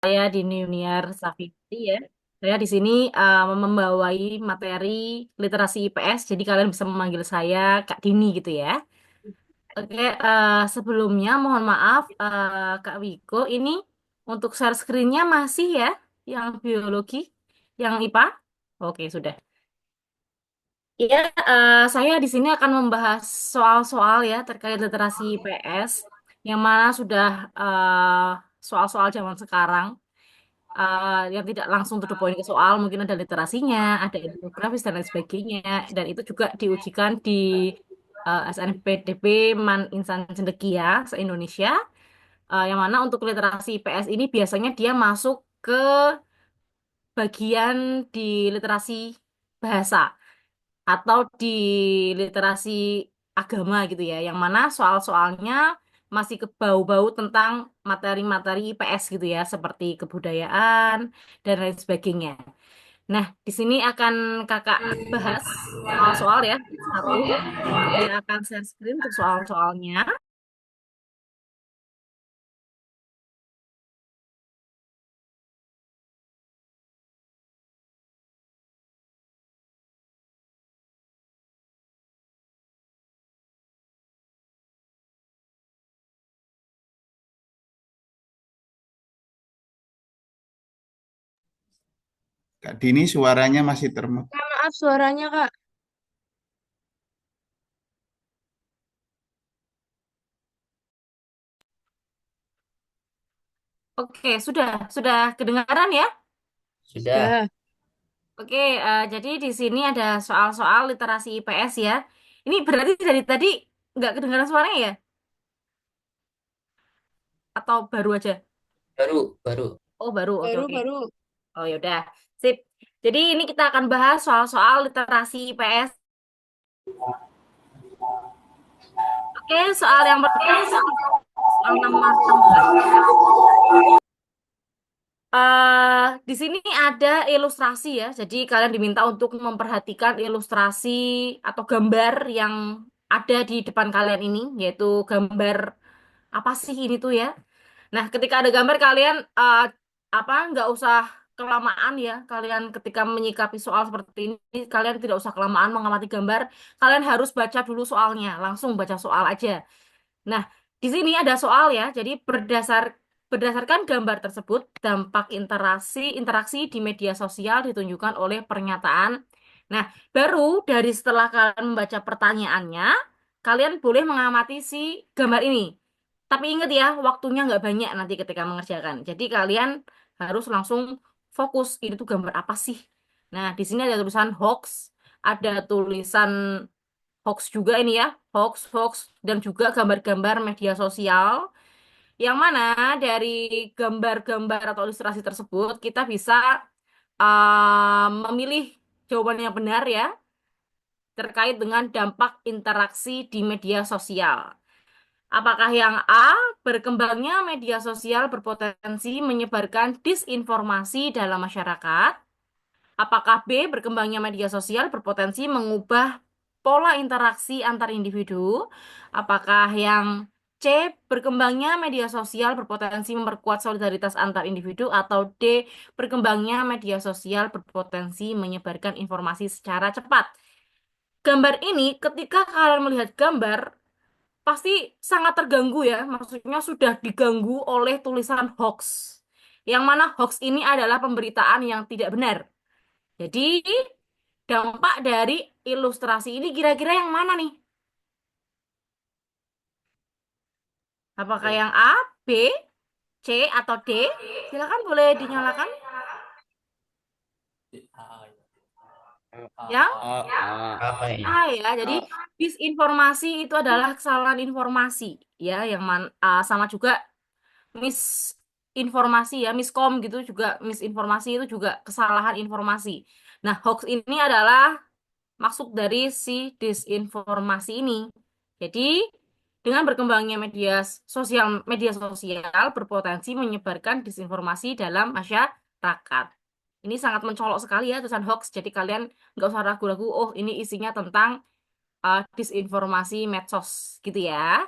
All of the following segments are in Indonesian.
Saya di Junior Safiti ya. Saya di sini membawai materi literasi IPS, jadi kalian bisa memanggil saya Kak Dini gitu ya. Oke, sebelumnya mohon maaf Kak Wiko, ini untuk share screen-nya masih ya, yang biologi, yang IPA. Oke, sudah. Iya, saya di sini akan membahas soal-soal ya terkait literasi IPS, yang mana sudah soal-soal zaman sekarang. Yang tidak langsung to the point ke soal, mungkin ada literasinya, ada infografis dan lain sebagainya, dan itu juga diujikan di SNPTB Man Insan Cendekia se-Indonesia, yang mana untuk literasi IPS ini biasanya dia masuk ke bagian di literasi bahasa atau di literasi agama gitu ya, yang mana soal-soalnya masih ke bau-bau tentang materi-materi IPS gitu ya, seperti kebudayaan dan lain sebagainya. Nah, di sini akan kakak bahas soal-soal ya, satu. Saya akan share screen untuk soal-soalnya. Kak Dini suaranya masih Maaf suaranya Kak. Oke, sudah kedengaran ya? Sudah, Oke, jadi di sini ada soal-soal literasi IPS ya. Ini berarti dari tadi nggak kedengaran suaranya ya? Atau baru aja? baru. Oh, baru. Oke, oke. Baru-baru. Oh, yaudah. Sip. Jadi ini kita akan bahas soal-soal literasi IPS. Oke, soal yang pertama, soal nomor 16. Di sini ada ilustrasi ya. Jadi kalian diminta untuk memperhatikan ilustrasi atau gambar yang ada di depan kalian ini, yaitu gambar apa sih ini tuh ya? Nah, ketika ada gambar kalian nggak usah kelamaan ya. Kalian ketika menyikapi soal seperti ini, kalian tidak usah kelamaan mengamati gambar. Kalian harus baca dulu soalnya, langsung baca soal aja. Nah, di sini ada soal ya. Jadi berdasarkan gambar tersebut, dampak interaksi di media sosial ditunjukkan oleh pernyataan. Nah, baru dari setelah kalian membaca pertanyaannya, kalian boleh mengamati si gambar ini. Tapi ingat ya, waktunya nggak banyak nanti ketika mengerjakan. Jadi kalian harus langsung fokus. Ini tuh gambar apa sih? Nah, di sini ada tulisan hoax, ada tulisan hoax juga ini ya, hoax, dan juga gambar-gambar media sosial, yang mana dari gambar-gambar atau ilustrasi tersebut kita bisa memilih jawaban yang benar ya, terkait dengan dampak interaksi di media sosial. Apakah yang A, berkembangnya media sosial berpotensi menyebarkan disinformasi dalam masyarakat? Apakah B, berkembangnya media sosial berpotensi mengubah pola interaksi antar individu? Apakah yang C, berkembangnya media sosial berpotensi memperkuat solidaritas antar individu? Atau D, berkembangnya media sosial berpotensi menyebarkan informasi secara cepat? Gambar ini, ketika kalian melihat gambar, pasti sangat terganggu ya. Maksudnya sudah diganggu oleh tulisan hoax. Yang mana hoax ini adalah pemberitaan yang tidak benar. Jadi, dampak dari ilustrasi ini kira-kira yang mana nih? Apakah yang A, B, C, atau D? Silakan boleh dinyalakan. Yang Apa A ini? ya. Jadi, disinformasi itu adalah kesalahan informasi ya, yang sama juga misinformasi ya, miskom gitu juga, misinformasi itu juga kesalahan informasi. Nah, hoax ini adalah maksud dari si disinformasi ini. Jadi, dengan berkembangnya media sosial berpotensi menyebarkan disinformasi dalam masyarakat. Ini sangat mencolok sekali ya tulisan hoax. Jadi kalian nggak usah ragu-ragu, oh ini isinya tentang disinformasi medsos gitu ya.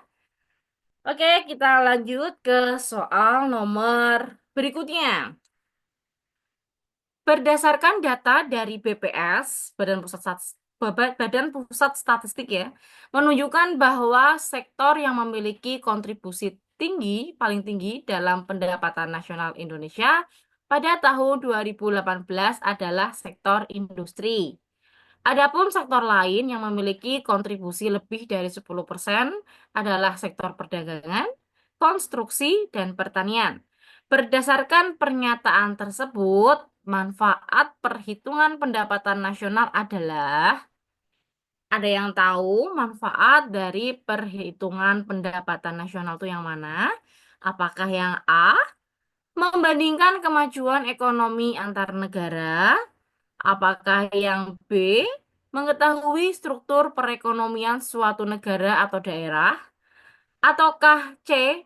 Oke, kita lanjut ke soal nomor Berikutnya, berdasarkan data dari BPS, Badan Pusat Statistik ya, menunjukkan bahwa sektor yang memiliki kontribusi tinggi, paling tinggi dalam pendapatan nasional Indonesia pada tahun 2018 adalah sektor industri. Adapun sektor lain yang memiliki kontribusi lebih dari 10% adalah sektor perdagangan, konstruksi, dan pertanian. Berdasarkan pernyataan tersebut, manfaat perhitungan pendapatan nasional adalah, ada yang tahu manfaat dari perhitungan pendapatan nasional itu yang mana? Apakah yang A, membandingkan kemajuan ekonomi antar negara? Apakah yang B, mengetahui struktur perekonomian suatu negara atau daerah? Ataukah C,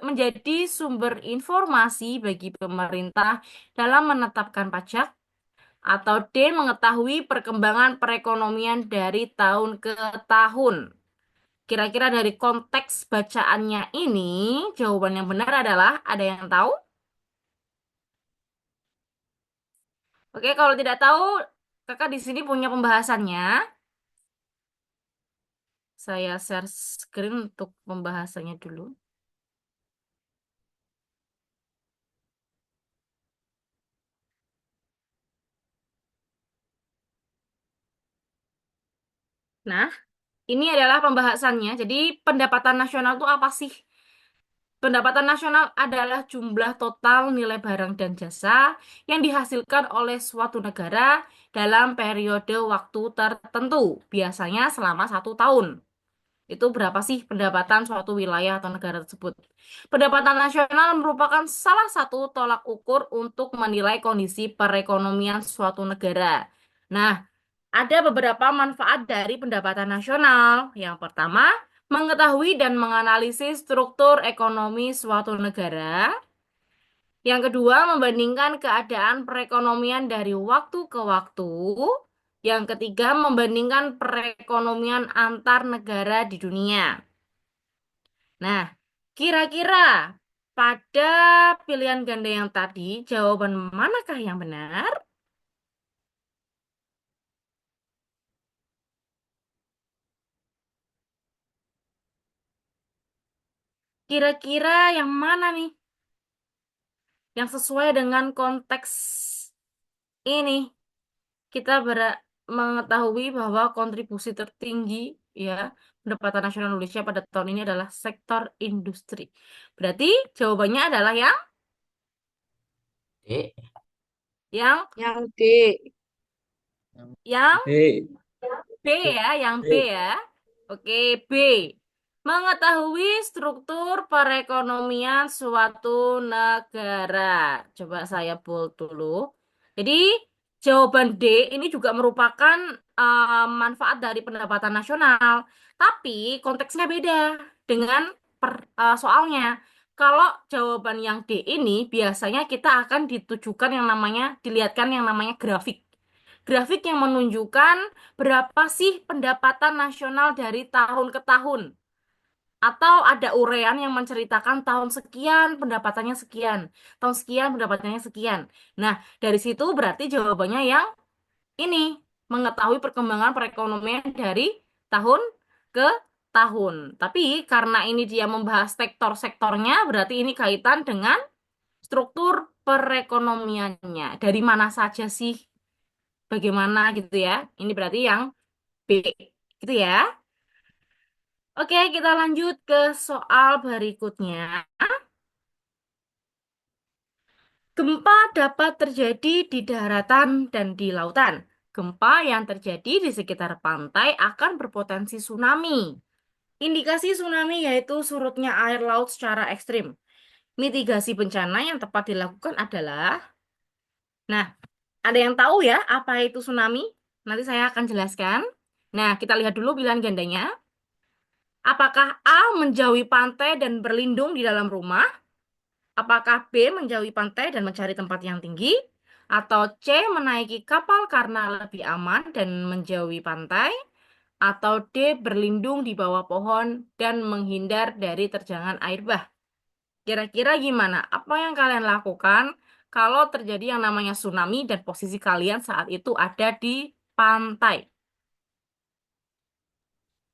menjadi sumber informasi bagi pemerintah dalam menetapkan pajak? Atau D, mengetahui perkembangan perekonomian dari tahun ke tahun? Kira-kira dari konteks bacaannya ini, jawaban yang benar adalah, ada yang tahu? Oke, kalau tidak tahu, kakak di sini punya pembahasannya. Saya share screen untuk pembahasannya dulu. Nah, ini adalah pembahasannya. Jadi, pendapatan nasional itu apa sih? Pendapatan nasional adalah jumlah total nilai barang dan jasa yang dihasilkan oleh suatu negara dalam periode waktu tertentu, biasanya selama 1 tahun. Itu berapa sih pendapatan suatu wilayah atau negara tersebut? Pendapatan nasional merupakan salah satu tolak ukur untuk menilai kondisi perekonomian suatu negara. Nah, ada beberapa manfaat dari pendapatan nasional. Yang pertama, mengetahui dan menganalisis struktur ekonomi suatu negara. Yang kedua, membandingkan keadaan perekonomian dari waktu ke waktu. Yang ketiga, membandingkan perekonomian antar negara di dunia. Nah, kira-kira pada pilihan ganda yang tadi, jawaban manakah yang benar? Kira-kira yang mana nih? Yang sesuai dengan konteks ini. Kita mengetahui bahwa kontribusi tertinggi ya pendapatan nasional Indonesia pada tahun ini adalah sektor industri. Berarti jawabannya adalah D. yang Yang D. yang B. B ya, yang B B. ya. Oke, B. Mengetahui struktur perekonomian suatu negara. Coba saya bold dulu. Jadi, jawaban D ini juga merupakan manfaat dari pendapatan nasional. Tapi, konteksnya beda dengan soalnya. Kalau jawaban yang D ini, biasanya kita akan ditujukan yang namanya, dilihatkan yang namanya grafik. Grafik yang menunjukkan berapa sih pendapatan nasional dari tahun ke tahun. Atau ada urean yang menceritakan tahun sekian pendapatannya sekian, tahun sekian pendapatannya sekian. Nah, dari situ berarti jawabannya yang ini, mengetahui perkembangan perekonomian dari tahun ke tahun. Tapi karena ini dia membahas sektor-sektornya, berarti ini kaitan dengan struktur perekonomiannya. Dari mana saja sih, bagaimana gitu ya. Ini berarti yang B, gitu ya. Oke, kita lanjut ke soal berikutnya. Gempa dapat terjadi di daratan dan di lautan. Gempa yang terjadi di sekitar pantai akan berpotensi tsunami. Indikasi tsunami yaitu surutnya air laut secara ekstrim. Mitigasi bencana yang tepat dilakukan adalah, nah, ada yang tahu ya apa itu tsunami? Nanti saya akan jelaskan. Nah, kita lihat dulu pilihan gandanya. Apakah A, menjauhi pantai dan berlindung di dalam rumah? Apakah B, menjauhi pantai dan mencari tempat yang tinggi? Atau C, menaiki kapal karena lebih aman dan menjauhi pantai? Atau D, berlindung di bawah pohon dan menghindar dari terjangan air bah? Kira-kira gimana? Apa yang kalian lakukan kalau terjadi yang namanya tsunami dan posisi kalian saat itu ada di pantai?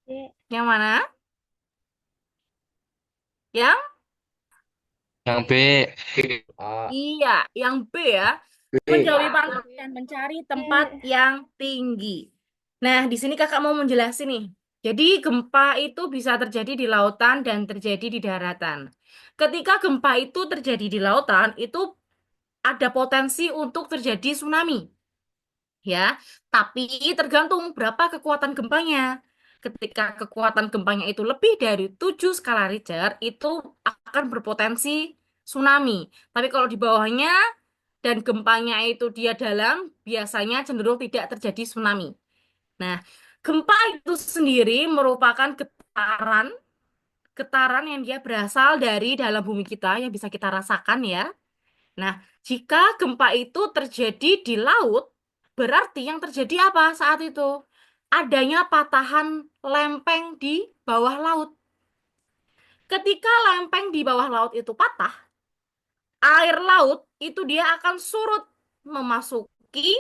B. Yang mana? Yang Yang B. A, iya, yang B ya. B. Menjauhi pantai dan mencari tempat yang tinggi. Nah, di sini kakak mau menjelasin nih. Jadi gempa itu bisa terjadi di lautan dan terjadi di daratan. Ketika gempa itu terjadi di lautan, itu ada potensi untuk terjadi tsunami, ya. Tapi tergantung berapa kekuatan gempanya. Ketika kekuatan gempanya itu lebih dari 7 skala Richter, itu akan berpotensi tsunami. Tapi kalau di bawahnya dan gempanya itu dia dalam, biasanya cenderung tidak terjadi tsunami. Nah, gempa itu sendiri merupakan getaran, getaran yang dia berasal dari dalam bumi kita yang bisa kita rasakan ya. Nah, jika gempa itu terjadi di laut, berarti yang terjadi apa saat itu? Adanya patahan lempeng di bawah laut. Ketika lempeng di bawah laut itu patah, air laut itu dia akan surut memasuki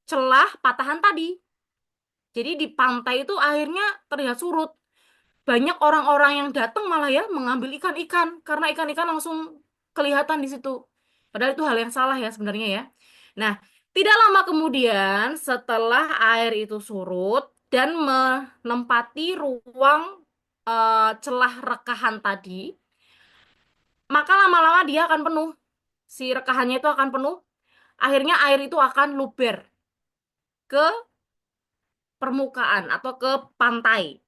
celah patahan tadi. Jadi di pantai itu airnya terlihat surut. Banyak orang-orang yang datang malah ya mengambil ikan-ikan karena ikan-ikan langsung kelihatan di situ. Padahal itu hal yang salah ya sebenarnya ya. Nah, tidak lama kemudian setelah air itu surut dan menempati ruang celah rekahan tadi, maka lama-lama dia akan penuh. Si rekahannya itu akan penuh. Akhirnya air itu akan luber ke permukaan atau ke pantai.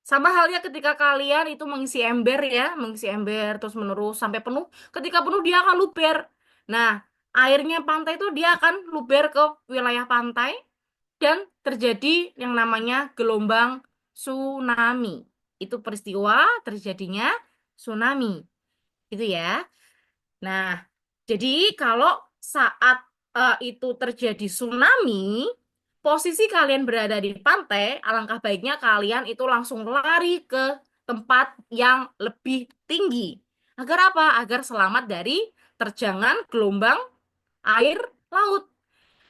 Sama halnya ketika kalian itu mengisi ember ya, mengisi ember terus menerus sampai penuh. Ketika penuh dia akan luber. Nah, airnya pantai itu dia akan luber ke wilayah pantai dan terjadi yang namanya gelombang tsunami. Itu peristiwa terjadinya tsunami. Itu ya. Nah, jadi kalau saat itu terjadi tsunami, posisi kalian berada di pantai, alangkah baiknya kalian itu langsung lari ke tempat yang lebih tinggi. Agar apa? Agar selamat dari terjangan gelombang air laut.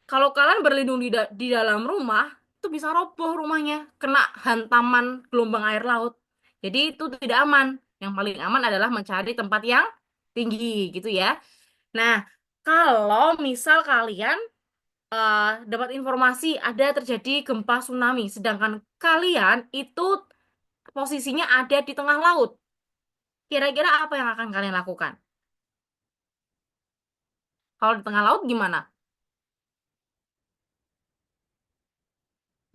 Kalau kalian berlindung di dalam rumah, itu bisa roboh rumahnya, kena hantaman gelombang air laut. Jadi itu tidak aman. Yang paling aman adalah mencari tempat yang tinggi, gitu ya. Nah, kalau misal kalian eh, dapat informasi ada terjadi gempa tsunami, sedangkan kalian itu posisinya ada di tengah laut, kira-kira apa yang akan kalian lakukan? Kalau di tengah laut gimana?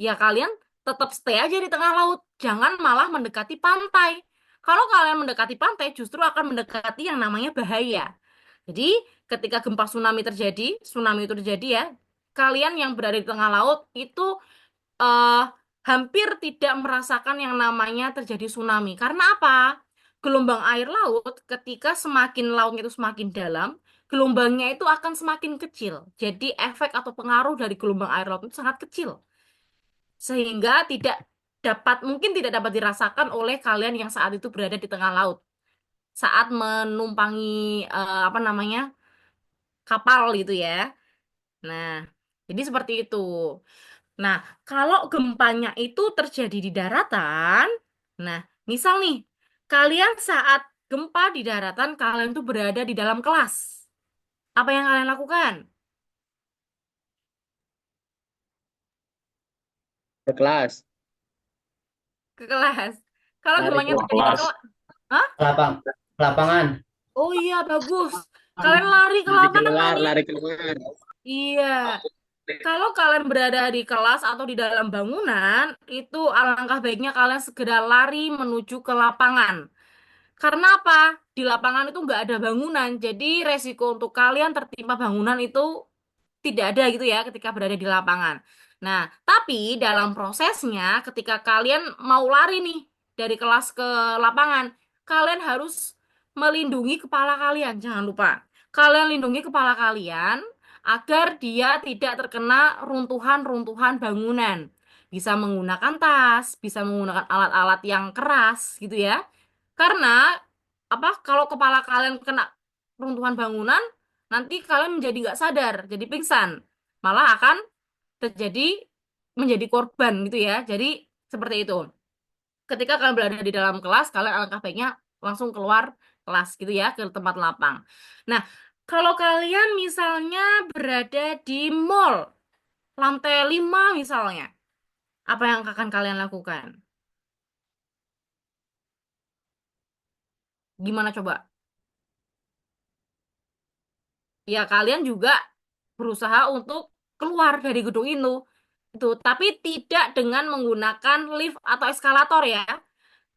Ya kalian tetap stay aja di tengah laut, jangan malah mendekati pantai. Kalau kalian mendekati pantai, justru akan mendekati yang namanya bahaya. Jadi, ketika gempa tsunami itu terjadi ya, kalian yang berada di tengah laut itu eh, hampir tidak merasakan yang namanya terjadi tsunami. Karena apa? Gelombang air laut ketika semakin lautnya itu semakin dalam, gelombangnya itu akan semakin kecil. Jadi efek atau pengaruh dari gelombang air laut itu sangat kecil. Sehingga mungkin tidak dapat dirasakan oleh kalian yang saat itu berada di tengah laut. Saat menumpangi apa namanya? Kapal gitu ya. Nah, jadi seperti itu. Nah, kalau gempanya itu terjadi di daratan, nah, misal nih, kalian saat gempa di daratan, kalian tuh berada di dalam kelas. Apa yang kalian lakukan? Ke kelas, Ke kelas. Kalau lari gempanya ke terjadi di kelas, kelas, hah? Lapang, lapangan. Oh iya, bagus. Kalian lari ke lari lapangan keluar, nih. lari keluar. Iya. Kalau kalian berada di kelas atau di dalam bangunan, itu alangkah baiknya kalian segera lari menuju ke lapangan. Karena apa? Di lapangan itu nggak ada bangunan, jadi resiko untuk kalian tertimpa bangunan itu tidak ada gitu ya ketika berada di lapangan. Nah, tapi dalam prosesnya ketika kalian mau lari nih dari kelas ke lapangan, kalian harus melindungi kepala kalian, jangan lupa. Kalian lindungi kepala kalian agar dia tidak terkena runtuhan-runtuhan bangunan. Bisa menggunakan tas, bisa menggunakan alat-alat yang keras gitu ya. Karena apa kalau kepala kalian kena runtuhan bangunan, nanti kalian menjadi nggak sadar, jadi pingsan, malah akan terjadi menjadi korban gitu ya. Jadi seperti itu. Ketika kalian berada di dalam kelas, kalian alangkah baiknya langsung keluar kelas gitu ya, ke tempat lapang. Nah, kalau kalian misalnya berada di mall, lantai 5 misalnya, apa yang akan kalian lakukan? Gimana coba? Ya, kalian juga berusaha untuk keluar dari gedung itu, tapi tidak dengan menggunakan lift atau eskalator ya.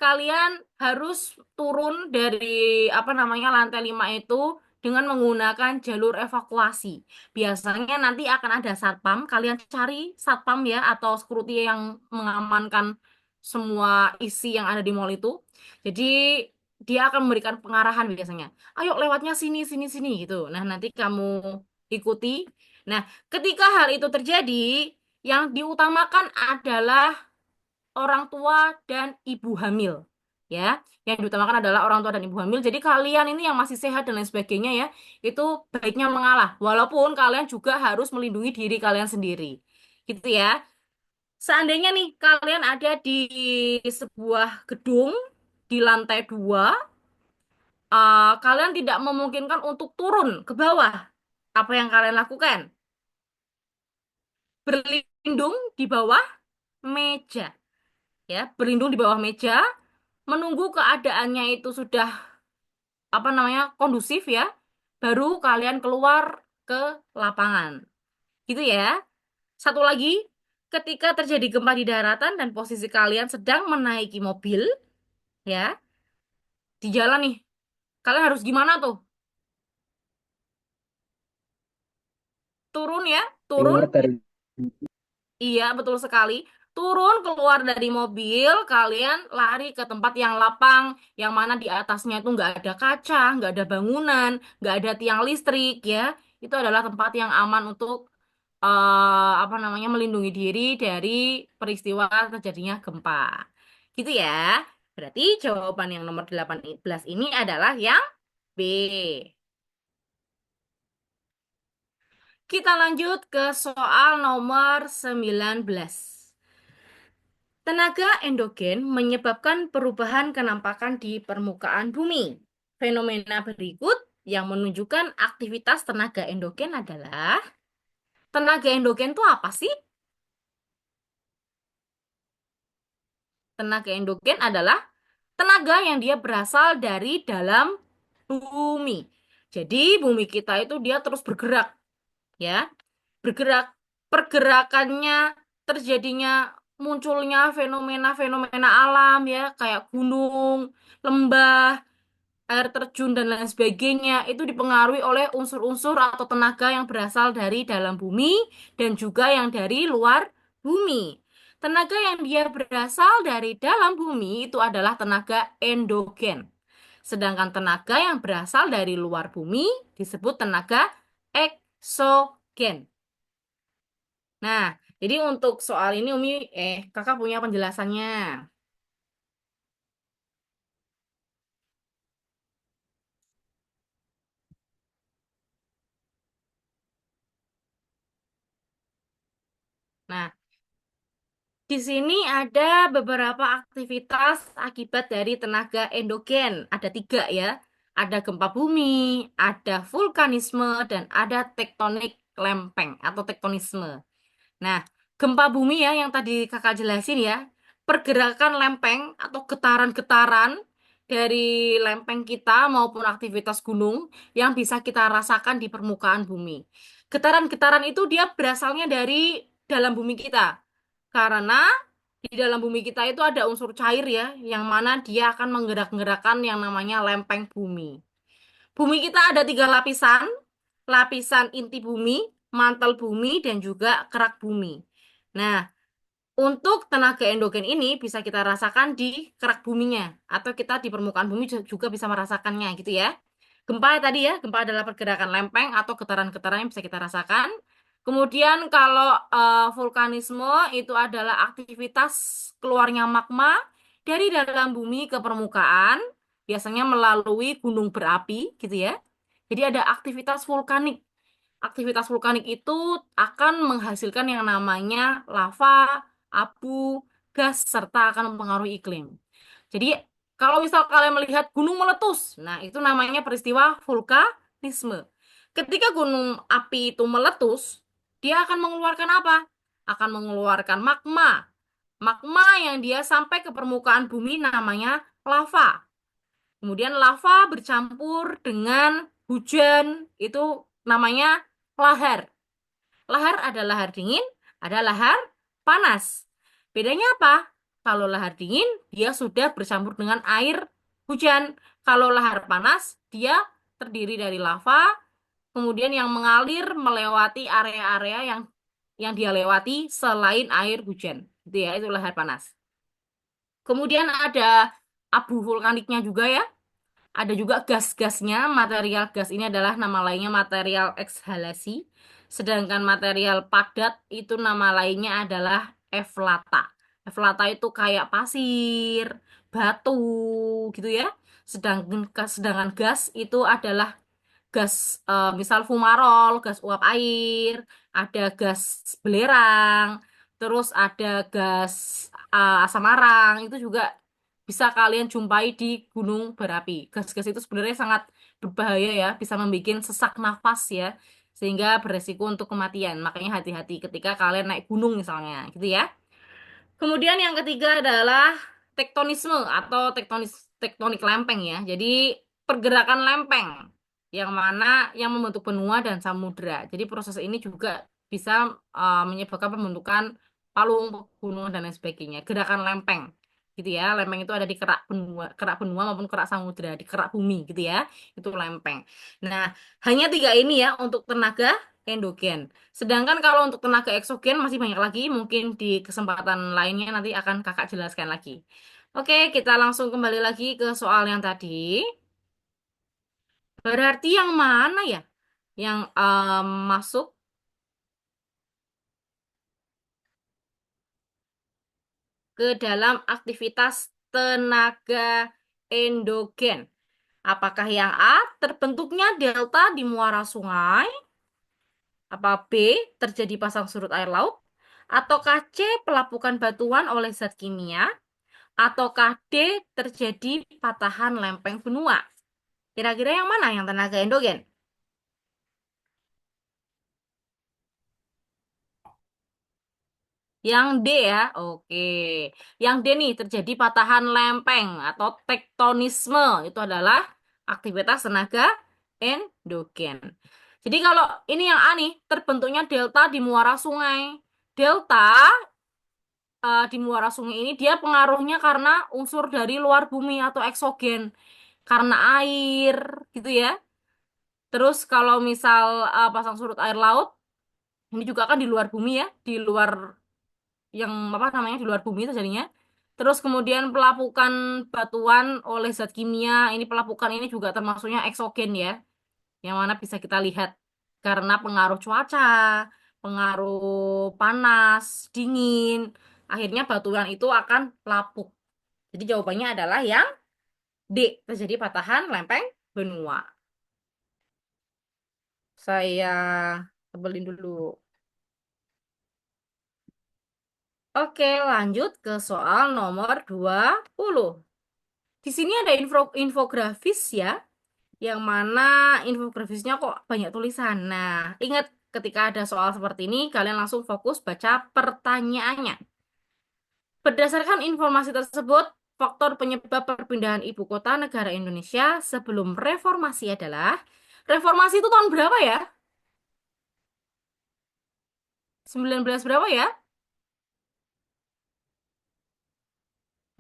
Kalian harus turun dari apa namanya lantai 5 itu dengan menggunakan jalur evakuasi. Biasanya nanti akan ada satpam, kalian cari satpam ya atau security yang mengamankan semua isi yang ada di mall itu. Jadi dia akan memberikan pengarahan biasanya. Ayo lewatnya sini sini sini gitu. Nah, nanti kamu ikuti. Nah, ketika hal itu terjadi, yang diutamakan adalah orang tua dan ibu hamil. Ya, yang diutamakan adalah orang tua dan ibu hamil. Jadi kalian ini yang masih sehat dan lain sebagainya ya, itu baiknya mengalah. Walaupun kalian juga harus melindungi diri kalian sendiri. Gitu ya. Seandainya nih kalian ada di sebuah gedung di lantai 2, kalian tidak memungkinkan untuk turun ke bawah. Apa yang kalian lakukan? Berlindung di bawah meja. Ya, berlindung di bawah meja, menunggu keadaannya itu sudah apa namanya kondusif ya, baru kalian keluar ke lapangan. Gitu ya. Satu lagi, ketika terjadi gempa di daratan dan posisi kalian sedang menaiki mobil, ya, di jalan nih, kalian harus gimana tuh? Turun ya, turun. Keluar dari Iya, betul sekali. Turun keluar dari mobil, kalian lari ke tempat yang lapang, yang mana di atasnya itu nggak ada kaca, nggak ada bangunan, nggak ada tiang listrik, ya. Itu adalah tempat yang aman untuk apa namanya melindungi diri dari peristiwa terjadinya gempa. Gitu ya. Berarti jawaban yang nomor 18 ini adalah yang B. Kita lanjut ke soal nomor 19. Tenaga endogen menyebabkan perubahan kenampakan di permukaan bumi. Fenomena berikut yang menunjukkan aktivitas tenaga endogen adalah tenaga endogen itu apa sih? Tenaga endogen adalah tenaga yang dia berasal dari dalam bumi. Jadi bumi kita itu dia terus bergerak, ya. Bergerak, pergerakannya terjadinya munculnya fenomena-fenomena alam ya, kayak gunung, lembah, air terjun dan lain sebagainya itu dipengaruhi oleh unsur-unsur atau tenaga yang berasal dari dalam bumi dan juga yang dari luar bumi. Tenaga yang dia berasal dari dalam bumi itu adalah tenaga endogen. Sedangkan tenaga yang berasal dari luar bumi disebut tenaga eksogen. Nah, jadi untuk soal ini kakak punya penjelasannya. Nah, di sini ada beberapa aktivitas akibat dari tenaga endogen. Ada 3 ya. Ada gempa bumi, ada vulkanisme, dan ada tektonik lempeng atau tektonisme. Nah, gempa bumi ya yang tadi kakak jelasin ya, pergerakan lempeng atau getaran-getaran dari lempeng kita maupun aktivitas gunung yang bisa kita rasakan di permukaan bumi. Getaran-getaran itu dia berasalnya dari dalam bumi kita. Karena di dalam bumi kita itu ada unsur cair ya, yang mana dia akan menggerak-gerakkan yang namanya lempeng bumi. Bumi kita ada 3 lapisan, lapisan inti bumi, mantel bumi, dan juga kerak bumi. Nah, untuk tenaga endogen ini bisa kita rasakan di kerak buminya, atau kita di permukaan bumi juga bisa merasakannya gitu ya. Gempa tadi ya, gempa adalah pergerakan lempeng atau getaran-getaran yang bisa kita rasakan. Kemudian kalau vulkanisme itu adalah aktivitas keluarnya magma dari dalam bumi ke permukaan. biasanya melalui gunung berapi gitu ya. Jadi ada aktivitas vulkanik. Aktivitas vulkanik itu akan menghasilkan yang namanya lava, abu, gas, serta akan mempengaruhi iklim. Jadi kalau misal kalian melihat gunung meletus, nah itu namanya peristiwa vulkanisme. Ketika gunung api itu meletus, dia akan mengeluarkan apa? Akan mengeluarkan magma. Magma yang dia sampai ke permukaan bumi namanya lava. Kemudian lava bercampur dengan hujan, itu namanya lahar. Lahar ada lahar dingin, ada lahar panas. Bedanya apa? Kalau lahar dingin, dia sudah bercampur dengan air hujan. Kalau lahar panas, dia terdiri dari lava, kemudian yang mengalir melewati area-area yang dia lewati selain air hujan. Itu ya, itu lahar panas. Kemudian ada abu vulkaniknya juga ya. Ada juga gas-gasnya. Material gas ini adalah nama lainnya material ekshalasi. Sedangkan material padat itu nama lainnya adalah eflata. Eflata itu kayak pasir, batu gitu ya. Sedangkan gas itu adalah gas, misal fumarol, gas uap air, ada gas belerang, terus ada gas, asam arang, itu juga bisa kalian jumpai di gunung berapi. Gas-gas itu sebenarnya sangat berbahaya ya, bisa membuat sesak nafas ya, sehingga beresiko untuk kematian. Makanya hati-hati ketika kalian naik gunung misalnya, gitu ya. Kemudian yang ketiga adalah tektonisme atau tektonik lempeng ya. Jadi pergerakan lempeng yang mana yang membentuk benua dan samudra. Jadi proses ini juga bisa menyebabkan pembentukan palung pegunungan dan lain sebagainya. Gerakan lempeng gitu ya. Lempeng itu ada di kerak benua maupun kerak samudra, di kerak bumi gitu ya. Itu lempeng. Nah, hanya tiga ini ya untuk tenaga endogen. Sedangkan kalau untuk tenaga eksogen masih banyak lagi, mungkin di kesempatan lainnya nanti akan kakak jelaskan lagi. Oke, kita langsung kembali lagi ke soal yang tadi. Berarti yang mana ya? Yang masuk ke dalam aktivitas tenaga endogen. Apakah yang A, terbentuknya delta di muara sungai? Apa B, terjadi pasang surut air laut? Ataukah C, pelapukan batuan oleh zat kimia? Ataukah D, terjadi patahan lempeng benua? Kira-kira yang mana yang tenaga endogen? Yang D ya, oke. Yang D nih, terjadi patahan lempeng atau tektonisme. Itu adalah aktivitas tenaga endogen. Jadi kalau ini yang A nih, terbentuknya delta di muara sungai. Delta di muara sungai ini dia pengaruhnya karena unsur dari luar bumi atau eksogen. Karena air gitu ya. Terus kalau misal pasang surut air laut, ini juga kan di luar bumi ya, di luar yang apa namanya di luar bumi itu jadinya. Terus kemudian pelapukan batuan oleh zat kimia, ini pelapukan ini juga termasuknya eksogen ya, yang mana bisa kita lihat karena pengaruh cuaca, pengaruh panas, dingin, akhirnya batuan itu akan lapuk. Jadi jawabannya adalah yang D, terjadi patahan lempeng benua. Saya tebelin dulu. Oke, lanjut ke soal nomor 20. Di sini ada infografis ya, yang mana infografisnya kok banyak tulisan. Nah, ingat ketika ada soal seperti ini, kalian langsung fokus baca pertanyaannya. Berdasarkan informasi tersebut, faktor penyebab perpindahan ibu kota negara Indonesia sebelum reformasi adalah, reformasi itu tahun berapa ya? 19 berapa ya?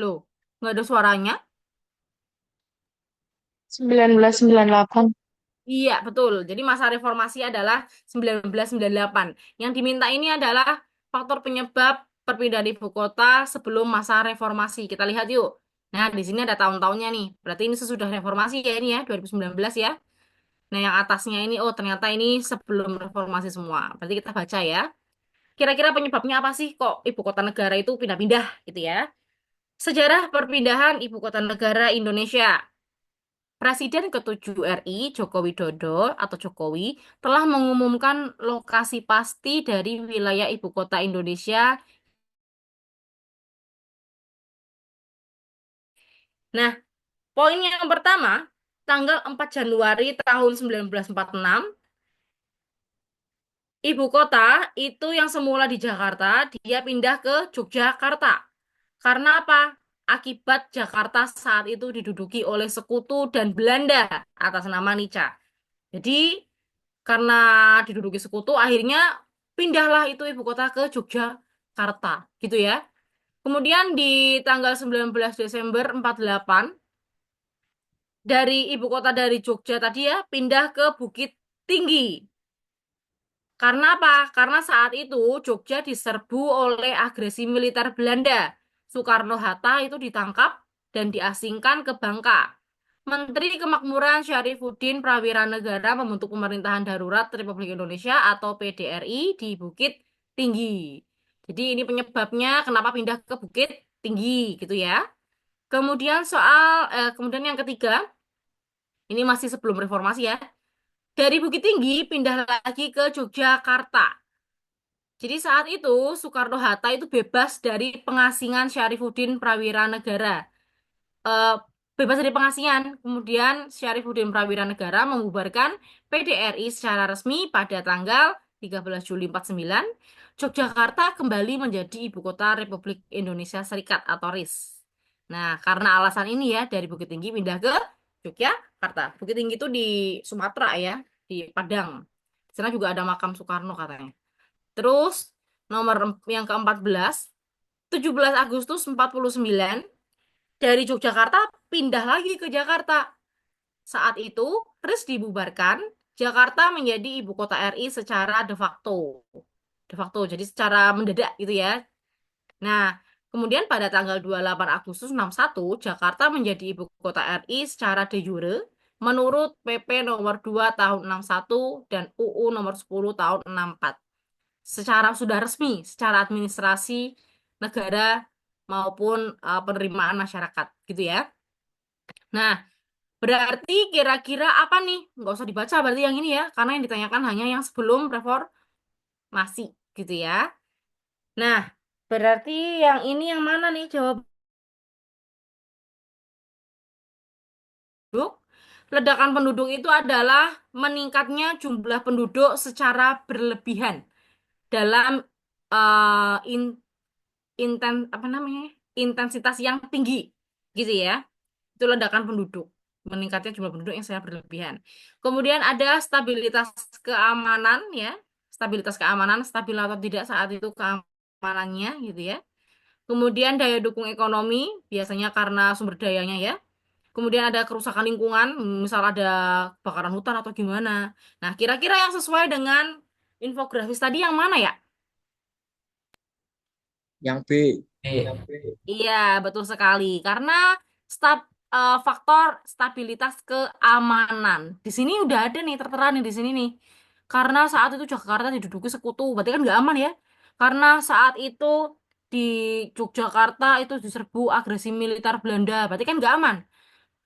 Loh, nggak ada suaranya. 1998. Iya, betul. Jadi masa reformasi adalah 1998. Yang diminta ini adalah faktor penyebab perpindahan ibu kota sebelum masa reformasi. Kita lihat yuk. Nah, di sini ada tahun-tahunnya nih. Berarti ini sesudah reformasi ya ini ya, 2019 ya. Nah, yang atasnya ini, oh ternyata ini sebelum reformasi semua. Berarti kita baca ya. Kira-kira penyebabnya apa sih kok ibu kota negara itu pindah-pindah gitu ya? Sejarah perpindahan ibu kota negara Indonesia. Presiden ke-7 RI Joko Widodo atau Jokowi telah mengumumkan lokasi pasti dari wilayah ibu kota Indonesia. Nah, poin yang pertama, tanggal 4 Januari tahun 1946, ibu kota itu yang semula di Jakarta, dia pindah ke Yogyakarta. Karena apa? Akibat Jakarta saat itu diduduki oleh sekutu dan Belanda atas nama Nica. Jadi, karena diduduki sekutu, akhirnya pindahlah itu ibu kota ke Yogyakarta, gitu ya. Kemudian di tanggal 19 Desember 48, dari ibu kota dari Jogja tadi ya, pindah ke Bukit Tinggi. Karena apa? Karena saat itu Jogja diserbu oleh agresi militer Belanda. Soekarno-Hatta itu ditangkap dan diasingkan ke Bangka. Menteri Kemakmuran Syarifuddin Prawiranegara membentuk pemerintahan darurat Republik Indonesia atau PDRI di Bukit Tinggi. Jadi ini penyebabnya kenapa pindah ke Bukit Tinggi gitu ya. Kemudian yang ketiga, ini masih sebelum reformasi ya. Dari Bukit Tinggi pindah lagi ke Yogyakarta. Jadi saat itu Soekarno-Hatta itu bebas dari pengasingan Syarifuddin Prawiranegara. eh, Bebas dari pengasingan. Kemudian Syarifuddin Prawiranegara membubarkan PDRI secara resmi pada tanggal 13 Juli 49. Yogyakarta kembali menjadi ibu kota Republik Indonesia Serikat atau RIS. Nah, karena alasan ini ya dari Bukit Tinggi pindah ke Yogyakarta. Bukit Tinggi itu di Sumatera ya, di Padang. Di sana juga ada makam Soekarno katanya. Terus nomor yang ke-14, 17 Agustus 49, dari Yogyakarta pindah lagi ke Jakarta. Saat itu, RIS dibubarkan, Jakarta menjadi ibu kota RI secara de facto. De facto, jadi secara mendadak gitu ya. Nah, kemudian pada tanggal 28 Agustus 61, Jakarta menjadi ibu kota RI secara de jure menurut PP nomor 2 tahun 61 dan UU nomor 10 tahun 64. Secara sudah resmi, secara administrasi negara maupun penerimaan masyarakat gitu ya. Nah, berarti kira-kira apa nih? Nggak usah dibaca berarti yang ini ya, karena yang ditanyakan hanya yang sebelum reformasi gitu ya. Nah, berarti yang ini yang mana nih jawab penduduk? Ledakan penduduk itu adalah meningkatnya jumlah penduduk secara berlebihan dalam eh, in- apa namanya? Intensitas yang tinggi gitu ya. Itu ledakan penduduk, meningkatnya jumlah penduduk yang sangat berlebihan. Kemudian ada stabilitas keamanan ya, stabilitas keamanan, stabil atau tidak saat itu keamanannya gitu ya. Kemudian daya dukung ekonomi, biasanya karena sumber dayanya ya. Kemudian ada kerusakan lingkungan, misal ada kebakaran hutan atau gimana. Nah, kira-kira yang sesuai dengan infografis tadi yang mana ya? Yang B. Iya, betul sekali. Karena faktor stabilitas keamanan. Di sini udah ada nih tertera nih di sini nih. Karena saat itu Jakarta diduduki sekutu, berarti kan nggak aman ya. Karena saat itu di Yogyakarta itu diserbu agresi militer Belanda, berarti kan nggak aman.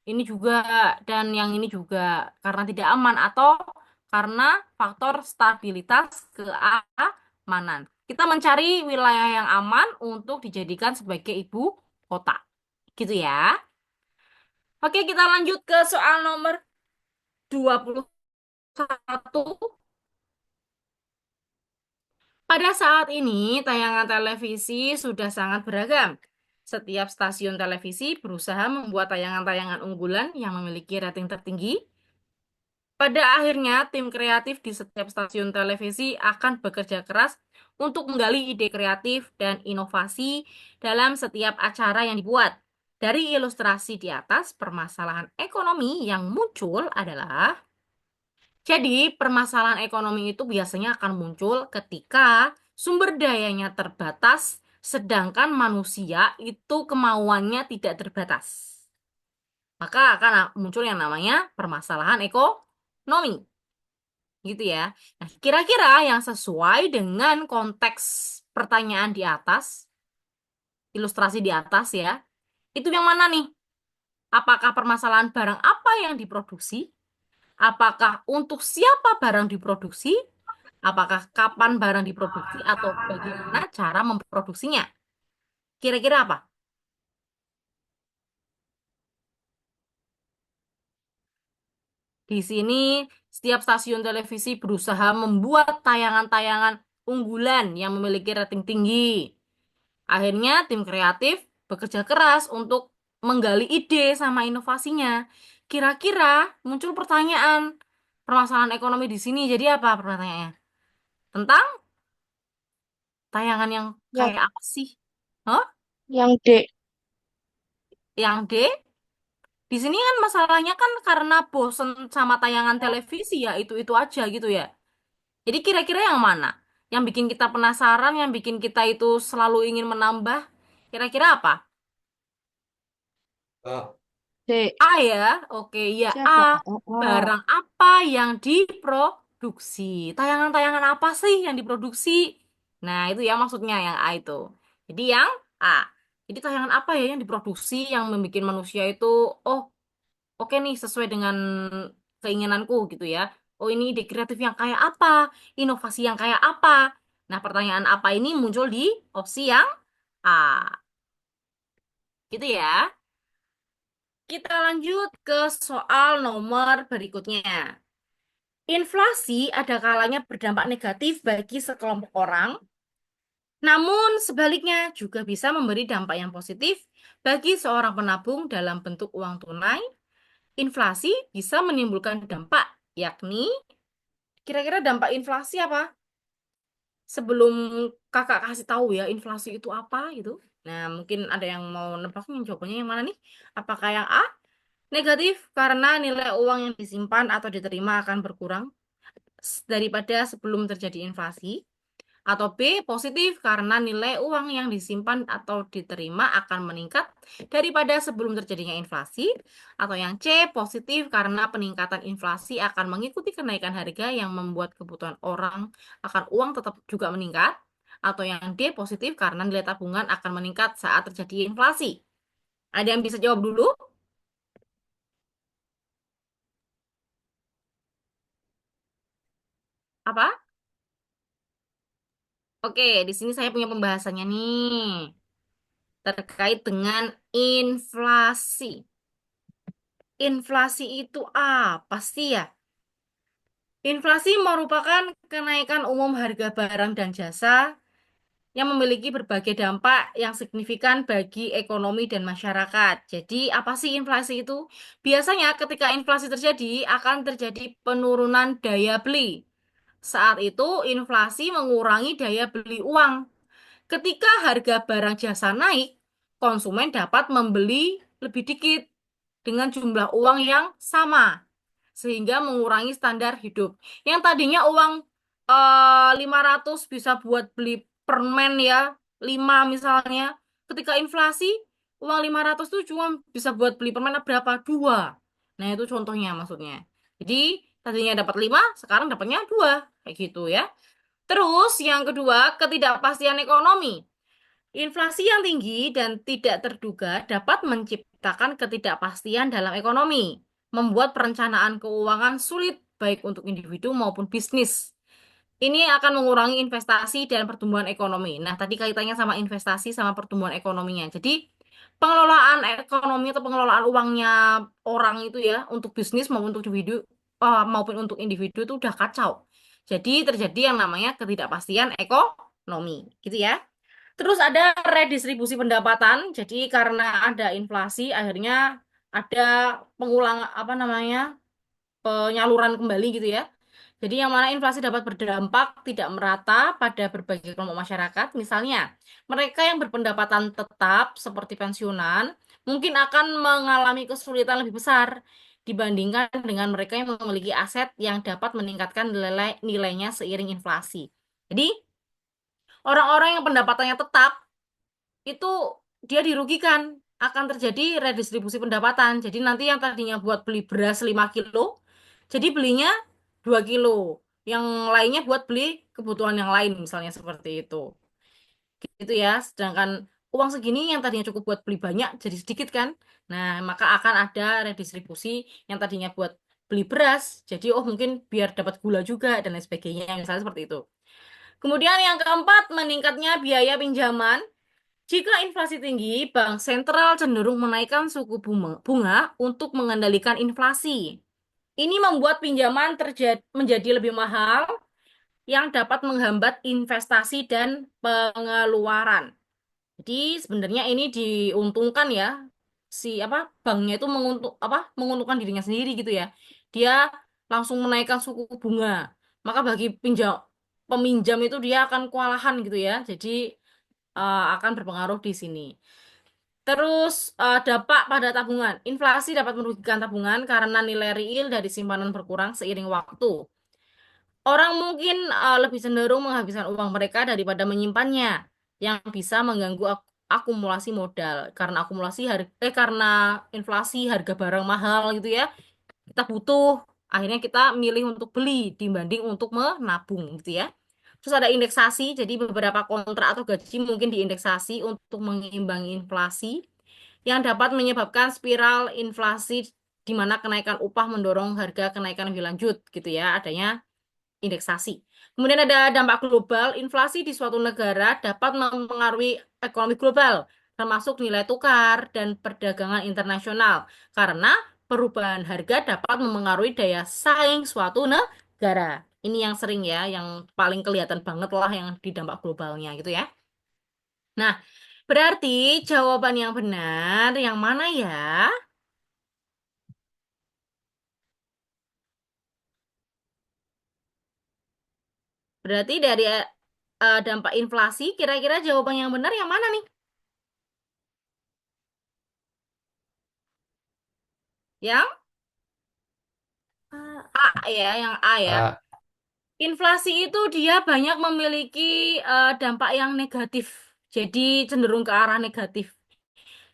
Ini juga dan yang ini juga karena tidak aman atau karena faktor stabilitas keamanan. Kita mencari wilayah yang aman untuk dijadikan sebagai ibu kota. Gitu ya. Oke, kita lanjut ke soal nomor 21. Pada saat ini, tayangan televisi sudah sangat beragam. Setiap stasiun televisi berusaha membuat tayangan-tayangan unggulan yang memiliki rating tertinggi. Pada akhirnya, tim kreatif di setiap stasiun televisi akan bekerja keras untuk menggali ide kreatif dan inovasi dalam setiap acara yang dibuat. Dari ilustrasi di atas, permasalahan ekonomi yang muncul adalah, jadi permasalahan ekonomi itu biasanya akan muncul ketika sumber dayanya terbatas, sedangkan manusia itu kemauannya tidak terbatas. Maka akan muncul yang namanya permasalahan ekonomi. Gitu ya. Nah, kira-kira yang sesuai dengan konteks pertanyaan di atas, ilustrasi di atas ya, itu yang mana nih? Apakah permasalahan barang apa yang diproduksi? Apakah untuk siapa barang diproduksi? Apakah kapan barang diproduksi atau bagaimana cara memproduksinya? Kira-kira apa? Di sini setiap stasiun televisi berusaha membuat tayangan-tayangan unggulan yang memiliki rating tinggi. Akhirnya tim kreatif bekerja keras untuk menggali ide sama inovasinya. Kira-kira muncul pertanyaan, permasalahan ekonomi di sini jadi apa pertanyaannya? Tentang tayangan yang Yang kayak apa sih? Hah? yang D. Yang D? Di sini kan masalahnya kan karena bosen sama tayangan televisi ya itu-itu aja gitu ya. Jadi kira-kira yang mana? Yang bikin kita penasaran, yang bikin kita itu selalu ingin menambah. Kira-kira apa? A. D. A ya, oke ya A. Siapa? Oh, Barang apa yang diproduksi? Tayangan-tayangan apa sih yang diproduksi? Nah itu ya maksudnya yang A itu. Jadi yang A. Jadi tayangan apa ya yang diproduksi yang membuat manusia itu, oh oke nih sesuai dengan keinginanku gitu ya. Oh ini ide kreatif yang kayak apa? Inovasi yang kayak apa? Nah pertanyaan apa ini muncul di opsi yang A. Gitu ya. Kita lanjut ke soal nomor berikutnya. Inflasi ada kalanya berdampak negatif bagi sekelompok orang, namun sebaliknya juga bisa memberi dampak yang positif bagi seorang penabung dalam bentuk uang tunai. Inflasi bisa menimbulkan dampak, yakni kira-kira dampak inflasi apa? Sebelum kakak kasih tahu ya inflasi itu apa gitu. Nah, mungkin ada yang mau nebak nih jawabannya yang mana nih? Apakah yang A? Negatif karena nilai uang yang disimpan atau diterima akan berkurang daripada sebelum terjadi inflasi. Atau B, positif karena nilai uang yang disimpan atau diterima akan meningkat daripada sebelum terjadinya inflasi. Atau yang C, positif karena peningkatan inflasi akan mengikuti kenaikan harga yang membuat kebutuhan orang akan uang tetap juga meningkat. Atau yang D, positif karena nilai tabungan akan meningkat saat terjadi inflasi. Ada yang bisa jawab dulu? Apa? Oke, di sini saya punya pembahasannya nih terkait dengan inflasi. Inflasi itu apa sih ya? Inflasi merupakan kenaikan umum harga barang dan jasa yang memiliki berbagai dampak yang signifikan bagi ekonomi dan masyarakat. Jadi, apa sih inflasi itu? Biasanya ketika inflasi terjadi, akan terjadi penurunan daya beli. Saat itu, inflasi mengurangi daya beli uang. Ketika harga barang jasa naik, konsumen dapat membeli lebih dikit dengan jumlah uang yang sama, sehingga mengurangi standar hidup. Yang tadinya uang 500 bisa buat beli permen ya, 5 misalnya. Ketika inflasi, uang 500 tuh cuma bisa buat beli permen berapa? 2. Nah, itu contohnya maksudnya. Jadi, tadinya dapat 5, sekarang dapatnya 2. Kayak gitu ya. Terus yang kedua, ketidakpastian ekonomi. Inflasi yang tinggi dan tidak terduga dapat menciptakan ketidakpastian dalam ekonomi, membuat perencanaan keuangan sulit baik untuk individu maupun bisnis. Ini akan mengurangi investasi dan pertumbuhan ekonomi. Nah, tadi kaitannya sama investasi sama pertumbuhan ekonominya. Jadi, pengelolaan ekonomi atau pengelolaan uangnya orang itu ya untuk bisnis maupun untuk individu maupun untuk individu itu udah kacau. Jadi terjadi yang namanya ketidakpastian ekonomi, gitu ya. Terus ada redistribusi pendapatan. Jadi karena ada inflasi, akhirnya ada pengulang apa namanya penyaluran kembali gitu ya. Jadi yang mana inflasi dapat berdampak tidak merata pada berbagai kelompok masyarakat. Misalnya, mereka yang berpendapatan tetap seperti pensiunan mungkin akan mengalami kesulitan lebih besar dibandingkan dengan mereka yang memiliki aset yang dapat meningkatkan nilainya seiring inflasi. Jadi, orang-orang yang pendapatannya tetap itu dia dirugikan, akan terjadi redistribusi pendapatan. Jadi nanti yang tadinya buat beli beras 5 kilo, jadi belinya 2 kilo. Yang lainnya buat beli kebutuhan yang lain, misalnya seperti itu. Gitu ya. Sedangkan uang segini yang tadinya cukup buat beli banyak jadi sedikit kan. Nah, maka akan ada redistribusi yang tadinya buat beli beras, jadi oh mungkin biar dapat gula juga dan lain sebagainya, misalnya seperti itu. Kemudian yang keempat, meningkatnya biaya pinjaman. Jika inflasi tinggi, bank sentral cenderung menaikkan suku bunga untuk mengendalikan inflasi. Ini membuat pinjaman menjadi lebih mahal yang dapat menghambat investasi dan pengeluaran. Jadi sebenarnya ini diuntungkan ya, si apa banknya itu menguntungkan dirinya sendiri gitu ya. Dia langsung menaikkan suku bunga. Maka bagi peminjam itu dia akan kewalahan gitu ya. Jadi akan berpengaruh di sini. Terus dampak pada tabungan. Inflasi dapat merugikan tabungan karena nilai real dari simpanan berkurang seiring waktu. Orang mungkin lebih cenderung menghabiskan uang mereka daripada menyimpannya, yang bisa mengganggu akumulasi modal. Karena inflasi harga barang mahal gitu ya. Kita butuh, akhirnya kita milih untuk beli dibanding untuk menabung gitu ya. Terus ada indeksasi, jadi beberapa kontrak atau gaji mungkin diindeksasi untuk mengimbangi inflasi yang dapat menyebabkan spiral inflasi di mana kenaikan upah mendorong harga kenaikan lebih lanjut gitu ya, adanya indeksasi. Kemudian ada dampak global, inflasi di suatu negara dapat mempengaruhi ekonomi global, termasuk nilai tukar dan perdagangan internasional, karena perubahan harga dapat mempengaruhi daya saing suatu negara. Ini yang sering ya, yang paling kelihatan banget lah yang di dampak globalnya gitu ya. Nah, berarti jawaban yang benar yang mana ya? Berarti dari dampak inflasi, kira-kira jawaban yang benar yang mana nih? Yang A ya, yang A ya. A. Inflasi itu dia banyak memiliki dampak yang negatif. Jadi cenderung ke arah negatif.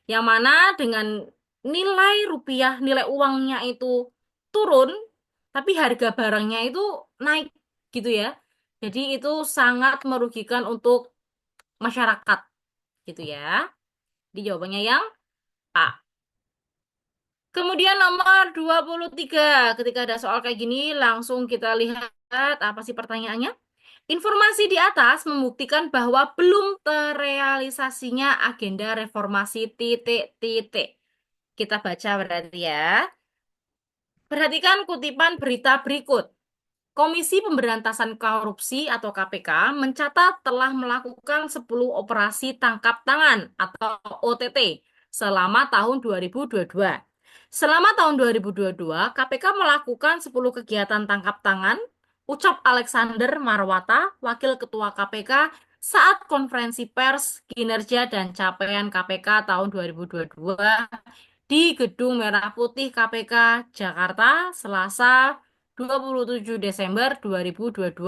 Yang mana dengan nilai rupiah, nilai uangnya itu turun, tapi harga barangnya itu naik gitu ya. Jadi itu sangat merugikan untuk masyarakat gitu ya. Di jawabannya yang A. Kemudian nomor 23, ketika ada soal kayak gini, langsung kita lihat apa sih pertanyaannya. Informasi di atas membuktikan bahwa belum terrealisasinya agenda reformasi titik-titik. Kita baca berarti ya. Perhatikan kutipan berita berikut. Komisi Pemberantasan Korupsi atau KPK mencatat telah melakukan 10 operasi tangkap tangan atau OTT selama tahun 2022. Selama tahun 2022, KPK melakukan 10 kegiatan tangkap tangan, ucap Alexander Marwata, Wakil Ketua KPK, saat konferensi pers kinerja dan capaian KPK tahun 2022 di Gedung Merah Putih KPK, Jakarta, Selasa 27 Desember 2022.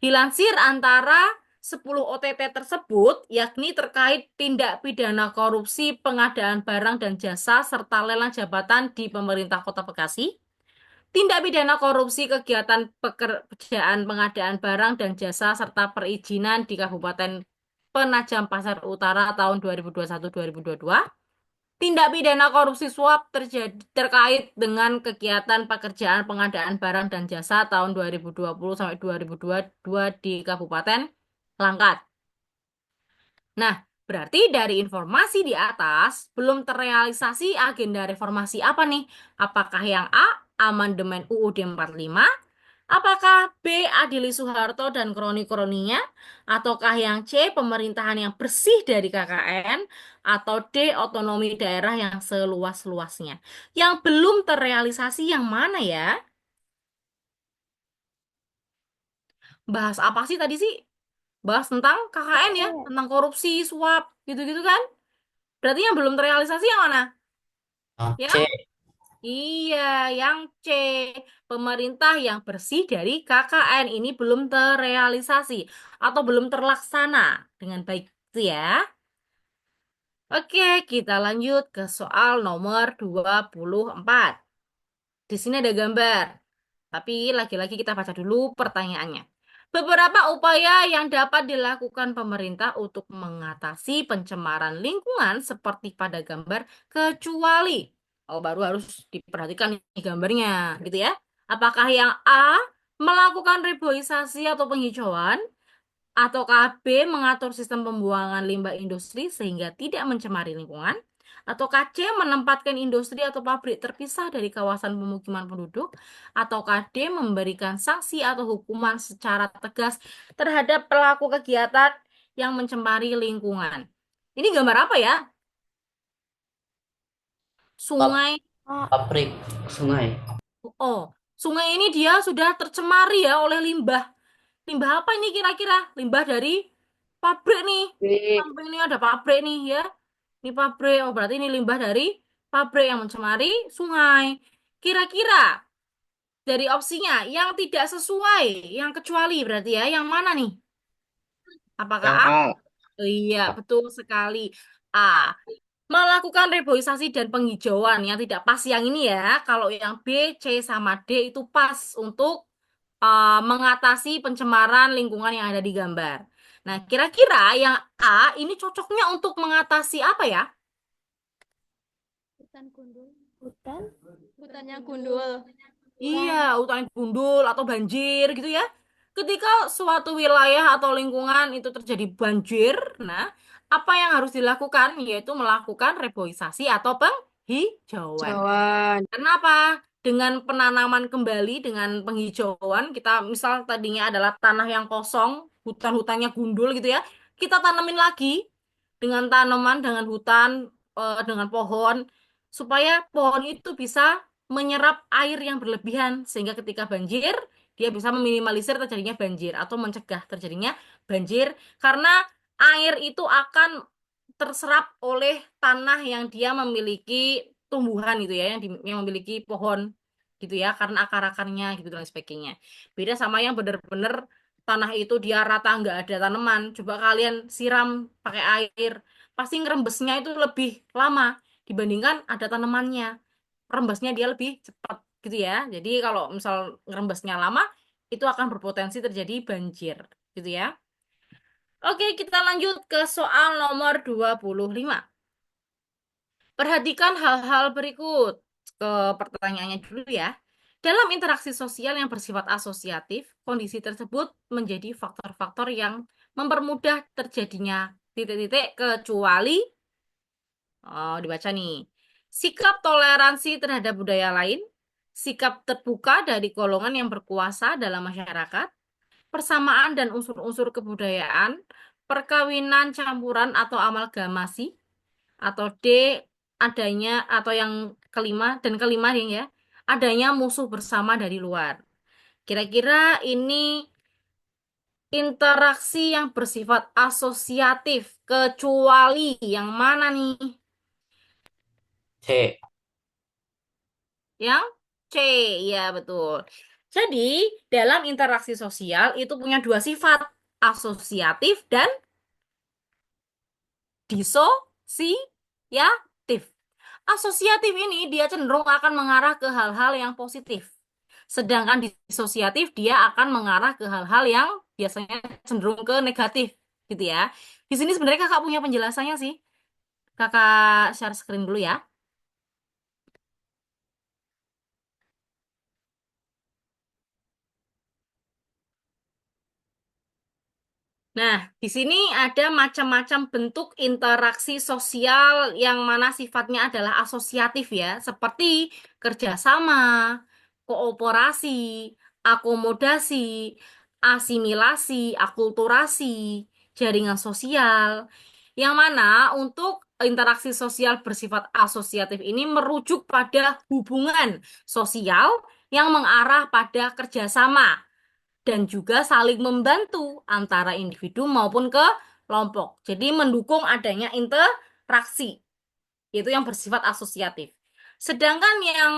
Dilansir antara 10 OTT tersebut, yakni terkait tindak pidana korupsi pengadaan barang dan jasa serta lelang jabatan di pemerintah Kota Bekasi, tindak pidana korupsi kegiatan pekerjaan pengadaan barang dan jasa serta perizinan di Kabupaten Penajam Pasar Utara tahun 2021-2022, tindak pidana korupsi suap terkait dengan kegiatan pekerjaan pengadaan barang dan jasa tahun 2020 sampai 2022 di Kabupaten Langkat. Nah, berarti dari informasi di atas belum terrealisasi agenda reformasi apa nih? Apakah yang A, amandemen UUD 45? Apakah B, Adili Soeharto dan kroni-kroninya? Ataukah yang C, pemerintahan yang bersih dari KKN? Atau D, otonomi daerah yang seluas-luasnya? Yang belum terrealisasi yang mana ya? Bahas apa sih tadi sih? Bahas tentang KKN ya, tentang korupsi, suap, gitu-gitu kan? Berarti yang belum terrealisasi yang mana? C. Yang iya, yang C. Pemerintah yang bersih dari KKN ini belum terrealisasi atau belum terlaksana dengan baik itu ya. Oke, kita lanjut ke soal nomor 24. Di sini ada gambar. Tapi lagi-lagi kita baca dulu pertanyaannya. Beberapa upaya yang dapat dilakukan pemerintah untuk mengatasi pencemaran lingkungan seperti pada gambar kecuali. Oh, baru harus diperhatikan nih gambarnya, gitu ya. Apakah yang A melakukan reboisasi atau penghijauan, ataukah B mengatur sistem pembuangan limbah industri sehingga tidak mencemari lingkungan? Ataukah C menempatkan industri atau pabrik terpisah dari kawasan pemukiman penduduk? Ataukah D memberikan sanksi atau hukuman secara tegas terhadap pelaku kegiatan yang mencemari lingkungan? Ini gambar apa ya? Pap- Sungai. Pabrik sungai. Oh, sungai ini dia sudah tercemari ya oleh limbah. Limbah apa ini kira-kira? Limbah dari pabrik nih. Samping ini ada pabrik nih ya. Ini pabrik. Oh, berarti ini limbah dari pabrik yang mencemari sungai. Kira-kira dari opsinya yang tidak sesuai, yang kecuali berarti ya, yang mana nih? Apakah Yang A? A. Oh, iya, betul sekali. A. Melakukan reboisasi dan penghijauan yang tidak pas yang ini ya. Kalau yang B, C, sama D itu pas untuk mengatasi pencemaran lingkungan yang ada di gambar. Nah, kira-kira yang A ini cocoknya untuk mengatasi apa ya? Hutan gundul. Hutannya gundul. Iya, hutan gundul atau banjir gitu ya. Ketika suatu wilayah atau lingkungan itu terjadi banjir, nah, apa yang harus dilakukan? Yaitu melakukan reboisasi atau penghijauan. Jawan. Kenapa? Dengan penanaman kembali, dengan penghijauan, kita misal tadinya adalah tanah yang kosong, hutan-hutannya gundul gitu ya, kita tanamin lagi dengan tanaman, dengan hutan, dengan pohon, supaya pohon itu bisa menyerap air yang berlebihan, sehingga ketika banjir, dia bisa meminimalisir terjadinya banjir atau mencegah terjadinya banjir, karena air itu akan terserap oleh tanah yang dia memiliki tumbuhan gitu ya yang memiliki pohon gitu ya karena akar-akarnya gitu dan sebagainya. Beda sama yang benar-benar tanah itu dia rata nggak ada tanaman. Coba kalian siram pakai air, pasti ngerembesnya itu lebih lama dibandingkan ada tanamannya. Rembesnya dia lebih cepat gitu ya. Jadi kalau misal ngerembesnya lama itu akan berpotensi terjadi banjir gitu ya. Oke, kita lanjut ke soal nomor 25. Perhatikan hal-hal berikut. Ke pertanyaannya dulu ya. Dalam interaksi sosial yang bersifat asosiatif, kondisi tersebut menjadi faktor-faktor yang mempermudah terjadinya titik-titik kecuali, oh dibaca nih, sikap toleransi terhadap budaya lain, sikap terbuka dari golongan yang berkuasa dalam masyarakat, persamaan dan unsur-unsur kebudayaan, perkawinan campuran atau amalgamasi, atau D adanya atau yang kelima dan kelima nih ya adanya musuh bersama dari luar. Kira-kira ini interaksi yang bersifat asosiatif kecuali yang mana nih? C. Yang C, ya betul. Jadi dalam interaksi sosial itu punya dua sifat, asosiatif dan disosiatif. Asosiatif ini dia cenderung akan mengarah ke hal-hal yang positif. Sedangkan disosiatif dia akan mengarah ke hal-hal yang biasanya cenderung ke negatif gitu ya. Di sini sebenarnya kakak punya penjelasannya sih. Kakak share screen dulu ya. Nah, di sini ada macam-macam bentuk interaksi sosial yang mana sifatnya adalah asosiatif ya, seperti kerjasama, kooperasi, akomodasi, asimilasi, akulturasi, jaringan sosial, yang mana untuk interaksi sosial bersifat asosiatif ini merujuk pada hubungan sosial yang mengarah pada kerjasama dan juga saling membantu antara individu maupun kelompok. Jadi mendukung adanya interaksi, itu yang bersifat asosiatif. Sedangkan yang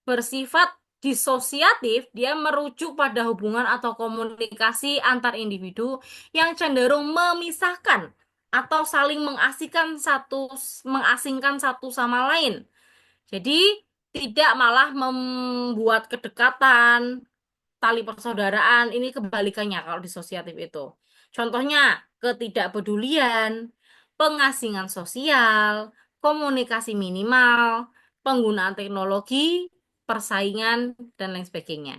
bersifat disosiatif, dia merujuk pada hubungan atau komunikasi antar individu yang cenderung memisahkan atau saling mengasingkan satu sama lain. Jadi tidak malah membuat kedekatan, tali persaudaraan. Ini kebalikannya kalau disosiatif itu. Contohnya, ketidakpedulian, pengasingan sosial, komunikasi minimal, penggunaan teknologi, persaingan, dan lain sebagainya.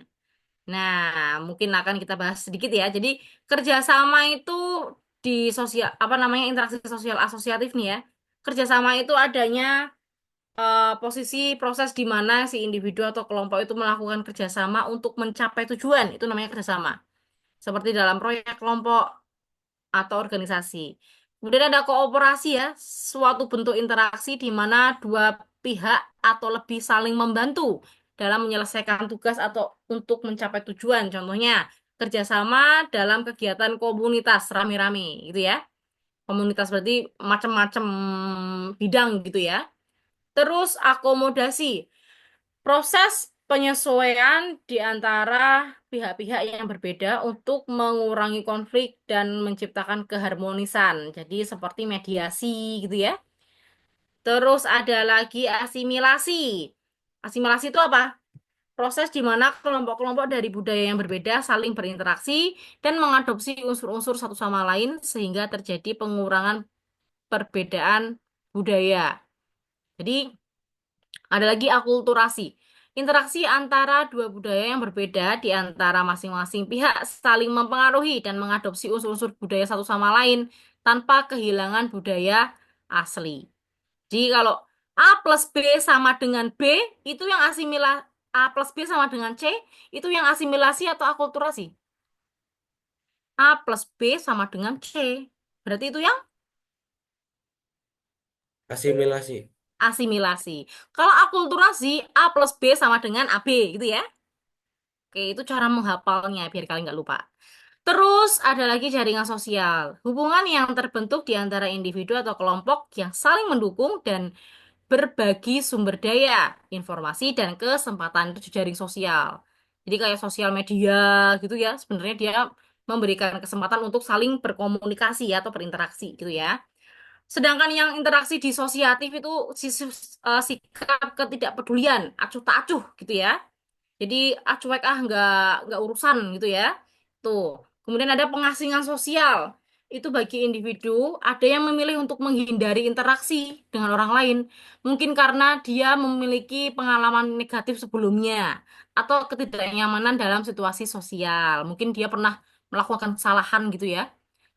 Nah, mungkin akan kita bahas sedikit ya. Jadi, kerjasama itu di sosial, apa namanya, interaksi sosial asosiatif nih ya. Kerjasama itu adanya posisi proses di mana si individu atau kelompok itu melakukan kerjasama untuk mencapai tujuan. Itu namanya kerjasama. Seperti dalam proyek kelompok atau organisasi. Kemudian ada kooperasi ya, suatu bentuk interaksi di mana dua pihak atau lebih saling membantu dalam menyelesaikan tugas atau untuk mencapai tujuan. Contohnya, kerjasama dalam kegiatan komunitas rame-rame gitu ya. Komunitas berarti macam-macam bidang gitu ya. Terus akomodasi, proses penyesuaian di antara pihak-pihak yang berbeda untuk mengurangi konflik dan menciptakan keharmonisan. Jadi seperti mediasi gitu ya. Terus ada lagi asimilasi. Asimilasi itu apa? Proses di mana kelompok-kelompok dari budaya yang berbeda saling berinteraksi dan mengadopsi unsur-unsur satu sama lain sehingga terjadi pengurangan perbedaan budaya. Jadi ada lagi akulturasi. Interaksi antara dua budaya yang berbeda di antara masing-masing pihak saling mempengaruhi dan mengadopsi unsur-unsur budaya satu sama lain tanpa kehilangan budaya asli. Jadi kalau A plus B sama dengan B, itu yang A plus B sama dengan C, itu yang asimilasi atau akulturasi? A plus B sama dengan C. Berarti itu yang Asimilasi. asimilasi. Kalau akulturasi, A plus B sama dengan AB, gitu ya. Oke, itu cara menghafalnya, biar kalian nggak lupa. Terus ada lagi jaringan sosial. Hubungan yang terbentuk di antara individu atau kelompok yang saling mendukung dan berbagi sumber daya, informasi, dan kesempatan. Itu jaring sosial. Jadi kayak sosial media gitu ya, sebenarnya dia memberikan kesempatan untuk saling berkomunikasi atau berinteraksi gitu ya. Sedangkan yang interaksi disosiatif itu sikap ketidakpedulian, acuh tak acuh gitu ya. Jadi cuek nggak urusan gitu ya. Tuh. Kemudian ada pengasingan sosial. Itu bagi individu ada yang memilih untuk menghindari interaksi dengan orang lain. Mungkin karena dia memiliki pengalaman negatif sebelumnya atau ketidaknyamanan dalam situasi sosial. Mungkin dia pernah melakukan kesalahan gitu ya.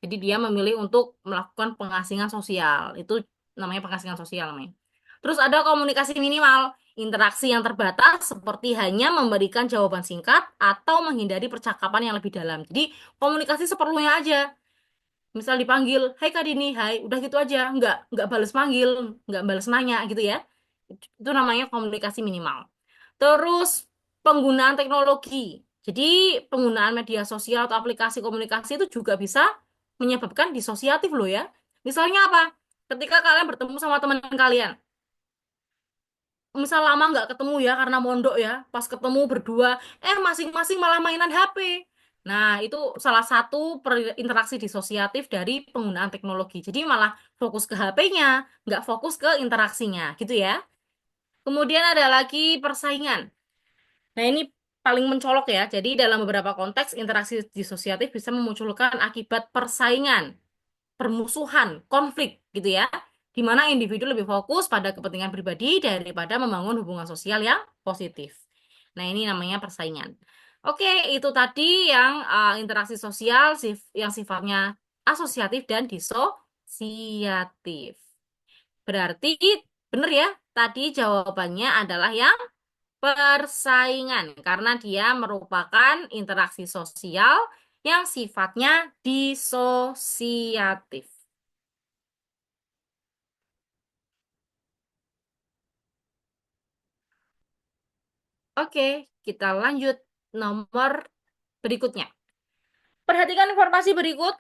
Jadi dia memilih untuk melakukan pengasingan sosial. Itu namanya pengasingan sosial namanya. Terus ada komunikasi minimal. Interaksi yang terbatas seperti hanya memberikan jawaban singkat atau menghindari percakapan yang lebih dalam. Jadi komunikasi seperlunya aja. Misal dipanggil, "Hai Kak Dini, hai," udah gitu aja, nggak balas manggil, nggak balas nanya gitu ya. Itu namanya komunikasi minimal. Terus penggunaan teknologi. Jadi penggunaan media sosial atau aplikasi komunikasi itu juga bisa menyebabkan disosiatif loh ya. Misalnya apa? Ketika kalian bertemu sama teman kalian, misal lama nggak ketemu ya karena mondok ya, pas ketemu berdua, masing-masing malah mainan HP. Nah, itu salah satu interaksi disosiatif dari penggunaan teknologi. Jadi malah fokus ke HP-nya, nggak fokus ke interaksinya, gitu ya. Kemudian ada lagi persaingan. Nah, ini paling mencolok ya. Jadi dalam beberapa konteks, interaksi disosiatif bisa memunculkan akibat persaingan, permusuhan, konflik gitu ya, di mana individu lebih fokus pada kepentingan pribadi daripada membangun hubungan sosial yang positif. Nah, ini namanya persaingan. Oke, itu tadi yang interaksi sosial yang sifatnya asosiatif dan disosiatif. Berarti benar ya, tadi jawabannya adalah yang persaingan karena dia merupakan interaksi sosial yang sifatnya disosiatif. Oke, kita lanjut nomor berikutnya. Perhatikan informasi berikut.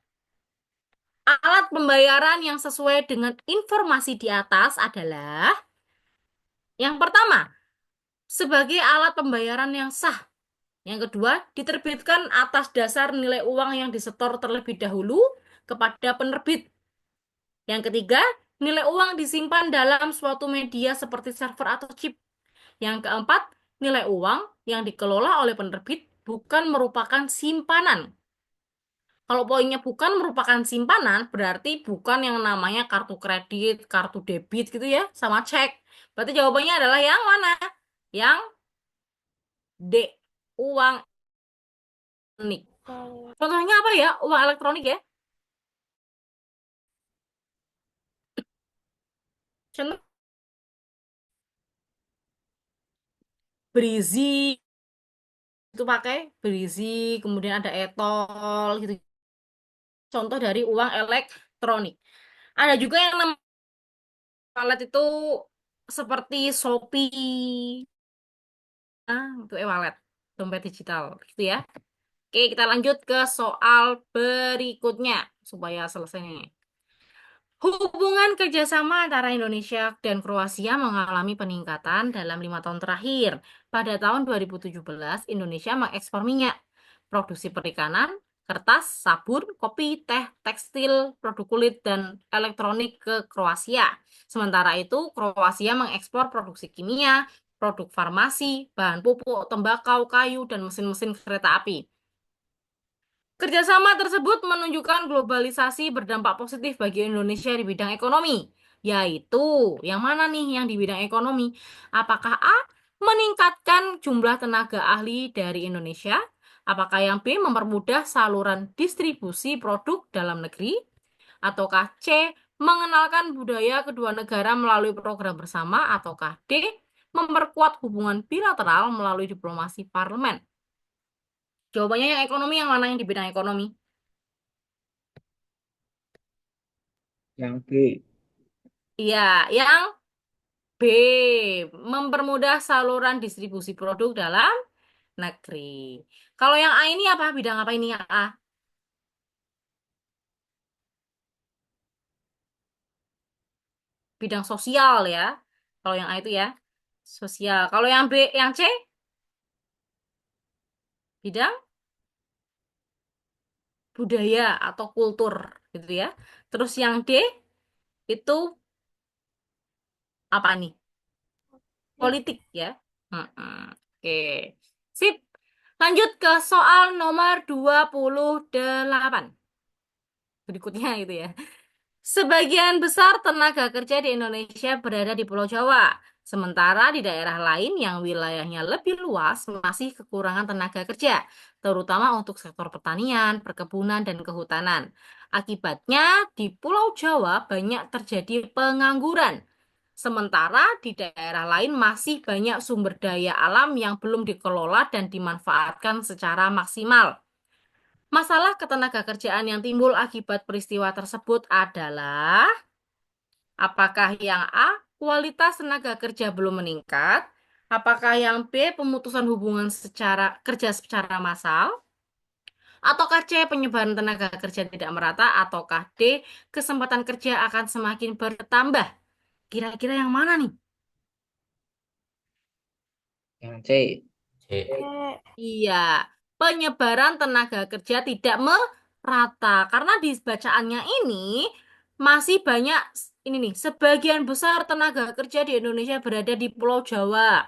Alat pembayaran yang sesuai dengan informasi di atas adalah yang pertama, sebagai alat pembayaran yang sah. Yang kedua, diterbitkan atas dasar nilai uang yang disetor terlebih dahulu kepada penerbit. Yang ketiga, nilai uang disimpan dalam suatu media seperti server atau chip. Yang keempat, nilai uang yang dikelola oleh penerbit bukan merupakan simpanan. Kalau poinnya bukan merupakan simpanan, berarti bukan yang namanya kartu kredit, kartu debit gitu ya, sama cek. Berarti jawabannya adalah yang mana? Yang D, uang elektronik. Contohnya apa ya, uang elektronik ya? Contoh Brizi, itu pakai Brizi, kemudian ada etol gitu. Contoh dari uang elektronik. Ada juga yang namanya wallet itu seperti Shopee, itu e-wallet, dompet digital, gitu ya. Oke, kita lanjut ke soal berikutnya supaya selesai nih. Hubungan kerjasama antara Indonesia dan Kroasia mengalami peningkatan dalam 5 tahun terakhir. Pada tahun 2017, Indonesia mengekspor minyak, produksi perikanan, kertas, sabun, kopi, teh, tekstil, produk kulit, dan elektronik ke Kroasia. Sementara itu, Kroasia mengekspor produksi kimia, produk farmasi, bahan pupuk, tembakau, kayu, dan mesin-mesin kereta api. Kerjasama tersebut menunjukkan globalisasi berdampak positif bagi Indonesia di bidang ekonomi, yaitu yang mana nih yang di bidang ekonomi? Apakah A, meningkatkan jumlah tenaga ahli dari Indonesia? Apakah yang B, mempermudah saluran distribusi produk dalam negeri? Ataukah C, mengenalkan budaya kedua negara melalui program bersama? Ataukah D, memperkuat hubungan bilateral melalui diplomasi parlemen? Jawabannya yang ekonomi, yang mana yang di bidang ekonomi? Yang B. Iya, yang B, mempermudah saluran distribusi produk dalam negeri. Kalau yang A ini apa? Bidang apa ini yang A? Bidang sosial ya. Kalau yang A itu ya, sosial. Kalau yang B, yang C, bidang budaya atau kultur gitu ya. Terus yang D itu apa nih? Politik ya. Mm-mm. Oke. Sip. Lanjut ke soal nomor 28. Berikutnya itu ya. Sebagian besar tenaga kerja di Indonesia berada di Pulau Jawa, sementara di daerah lain yang wilayahnya lebih luas masih kekurangan tenaga kerja, terutama untuk sektor pertanian, perkebunan, dan kehutanan. Akibatnya, di Pulau Jawa banyak terjadi pengangguran, sementara di daerah lain masih banyak sumber daya alam yang belum dikelola dan dimanfaatkan secara maksimal. Masalah ketenagakerjaan yang timbul akibat peristiwa tersebut adalah apakah yang A, kualitas tenaga kerja belum meningkat? Apakah yang B, pemutusan hubungan kerja secara massal? Ataukah C, penyebaran tenaga kerja tidak merata? Ataukah D, kesempatan kerja akan semakin bertambah? Kira-kira yang mana nih? Yang C. C. Iya, penyebaran tenaga kerja tidak merata. Karena di bacaannya ini masih banyak, ini nih, sebagian besar tenaga kerja di Indonesia berada di Pulau Jawa.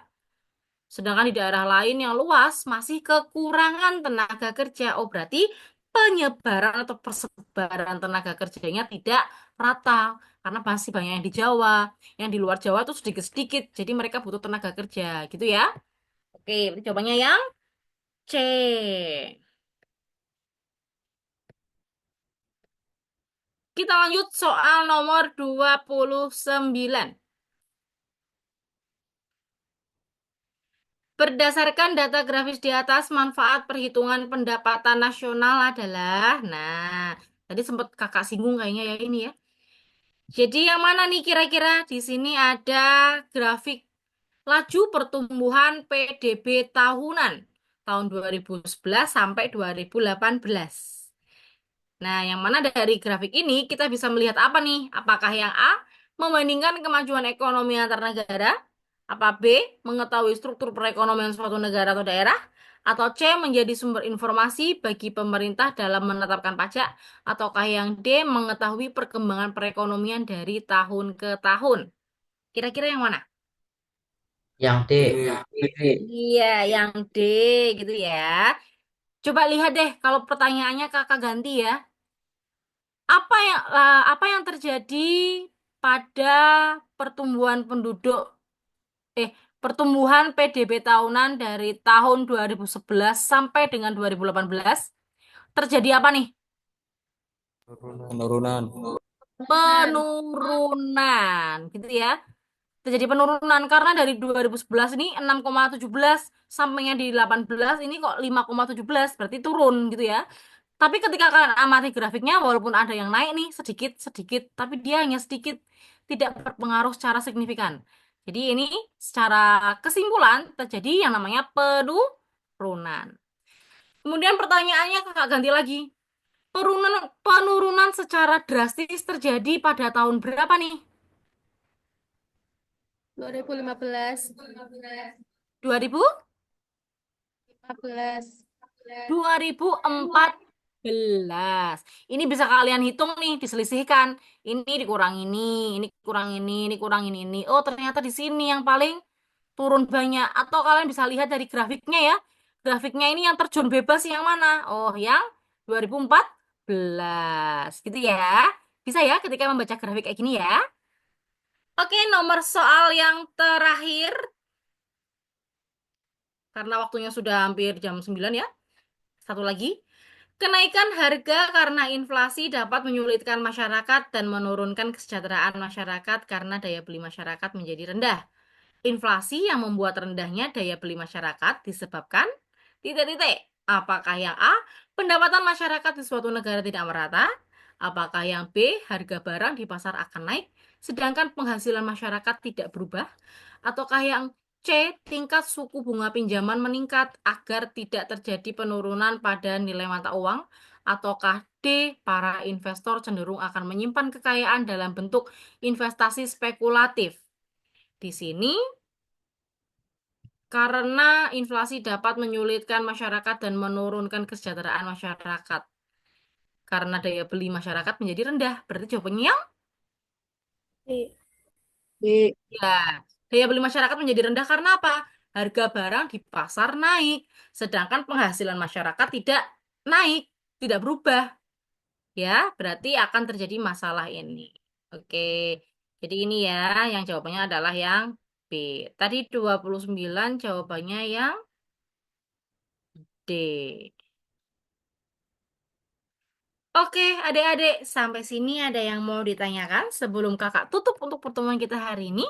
Sedangkan di daerah lain yang luas masih kekurangan tenaga kerja. Oh, berarti penyebaran atau persebaran tenaga kerjanya tidak rata. Karena masih banyak yang di Jawa, yang di luar Jawa itu sedikit-sedikit. Jadi mereka butuh tenaga kerja, gitu ya. Oke, berarti jawabannya yang C. Kita lanjut soal nomor 29. Berdasarkan data grafis di atas, manfaat perhitungan pendapatan nasional adalah, nah, tadi sempat kakak singgung kayaknya ya ini ya. Jadi yang mana nih kira-kira? Di sini ada grafik laju pertumbuhan PDB tahunan tahun 2011 sampai 2018. Nah, yang mana dari grafik ini kita bisa melihat apa nih? Apakah yang A, membandingkan kemajuan ekonomi antar negara? Apa B, mengetahui struktur perekonomian suatu negara atau daerah? Atau C, menjadi sumber informasi bagi pemerintah dalam menetapkan pajak? Ataukah yang D, mengetahui perkembangan perekonomian dari tahun ke tahun? Kira-kira yang mana? Yang D. D. Iya, yang D gitu ya. Coba lihat deh kalau pertanyaannya kakak ganti ya. Apa yang terjadi pada pertumbuhan penduduk eh pertumbuhan PDB tahunan dari tahun 2011 sampai dengan 2018? Terjadi apa nih? Penurunan. Penurunan, gitu ya. Terjadi penurunan karena dari 2011 ini 6,17 sampainya di 18 ini kok 5,17 berarti turun gitu ya. Tapi ketika kalian amati grafiknya walaupun ada yang naik nih sedikit tapi dia hanya sedikit tidak berpengaruh secara signifikan. Jadi ini secara kesimpulan terjadi yang namanya penurunan. Kemudian pertanyaannya kakak ganti lagi. Penurunan secara drastis terjadi pada tahun berapa nih? 2015. 2000? 15. 2014. Ini bisa kalian hitung nih, diselisihkan. Ini dikurang ini kurang ini kurang ini. Oh, ternyata di sini yang paling turun banyak. Atau kalian bisa lihat dari grafiknya ya. Grafiknya ini yang terjun bebas yang mana? Oh, yang 2014. Gitu ya. Bisa ya ketika membaca grafik kayak gini ya. Oke, nomor soal yang terakhir. Karena waktunya sudah hampir jam 9 ya. Satu lagi. Kenaikan harga karena inflasi dapat menyulitkan masyarakat dan menurunkan kesejahteraan masyarakat karena daya beli masyarakat menjadi rendah. Inflasi yang membuat rendahnya daya beli masyarakat disebabkan titik-titik. Apakah yang A, pendapatan masyarakat di suatu negara tidak merata? Apakah yang B, harga barang di pasar akan naik, sedangkan penghasilan masyarakat tidak berubah? Ataukah yang C, tingkat suku bunga pinjaman meningkat agar tidak terjadi penurunan pada nilai mata uang? Ataukah D, para investor cenderung akan menyimpan kekayaan dalam bentuk investasi spekulatif? Di sini, karena inflasi dapat menyulitkan masyarakat dan menurunkan kesejahteraan masyarakat. Karena daya beli masyarakat menjadi rendah. Berarti jawabannya yang B. B. ya. Daya beli masyarakat menjadi rendah karena apa? Harga barang di pasar naik, sedangkan penghasilan masyarakat tidak naik, tidak berubah. Ya, berarti akan terjadi masalah ini. Oke. Jadi ini ya, yang jawabannya adalah yang B. Tadi 29 jawabannya yang D. Oke, adik-adik, sampai sini ada yang mau ditanyakan sebelum kakak tutup untuk pertemuan kita hari ini?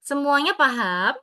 Semuanya paham?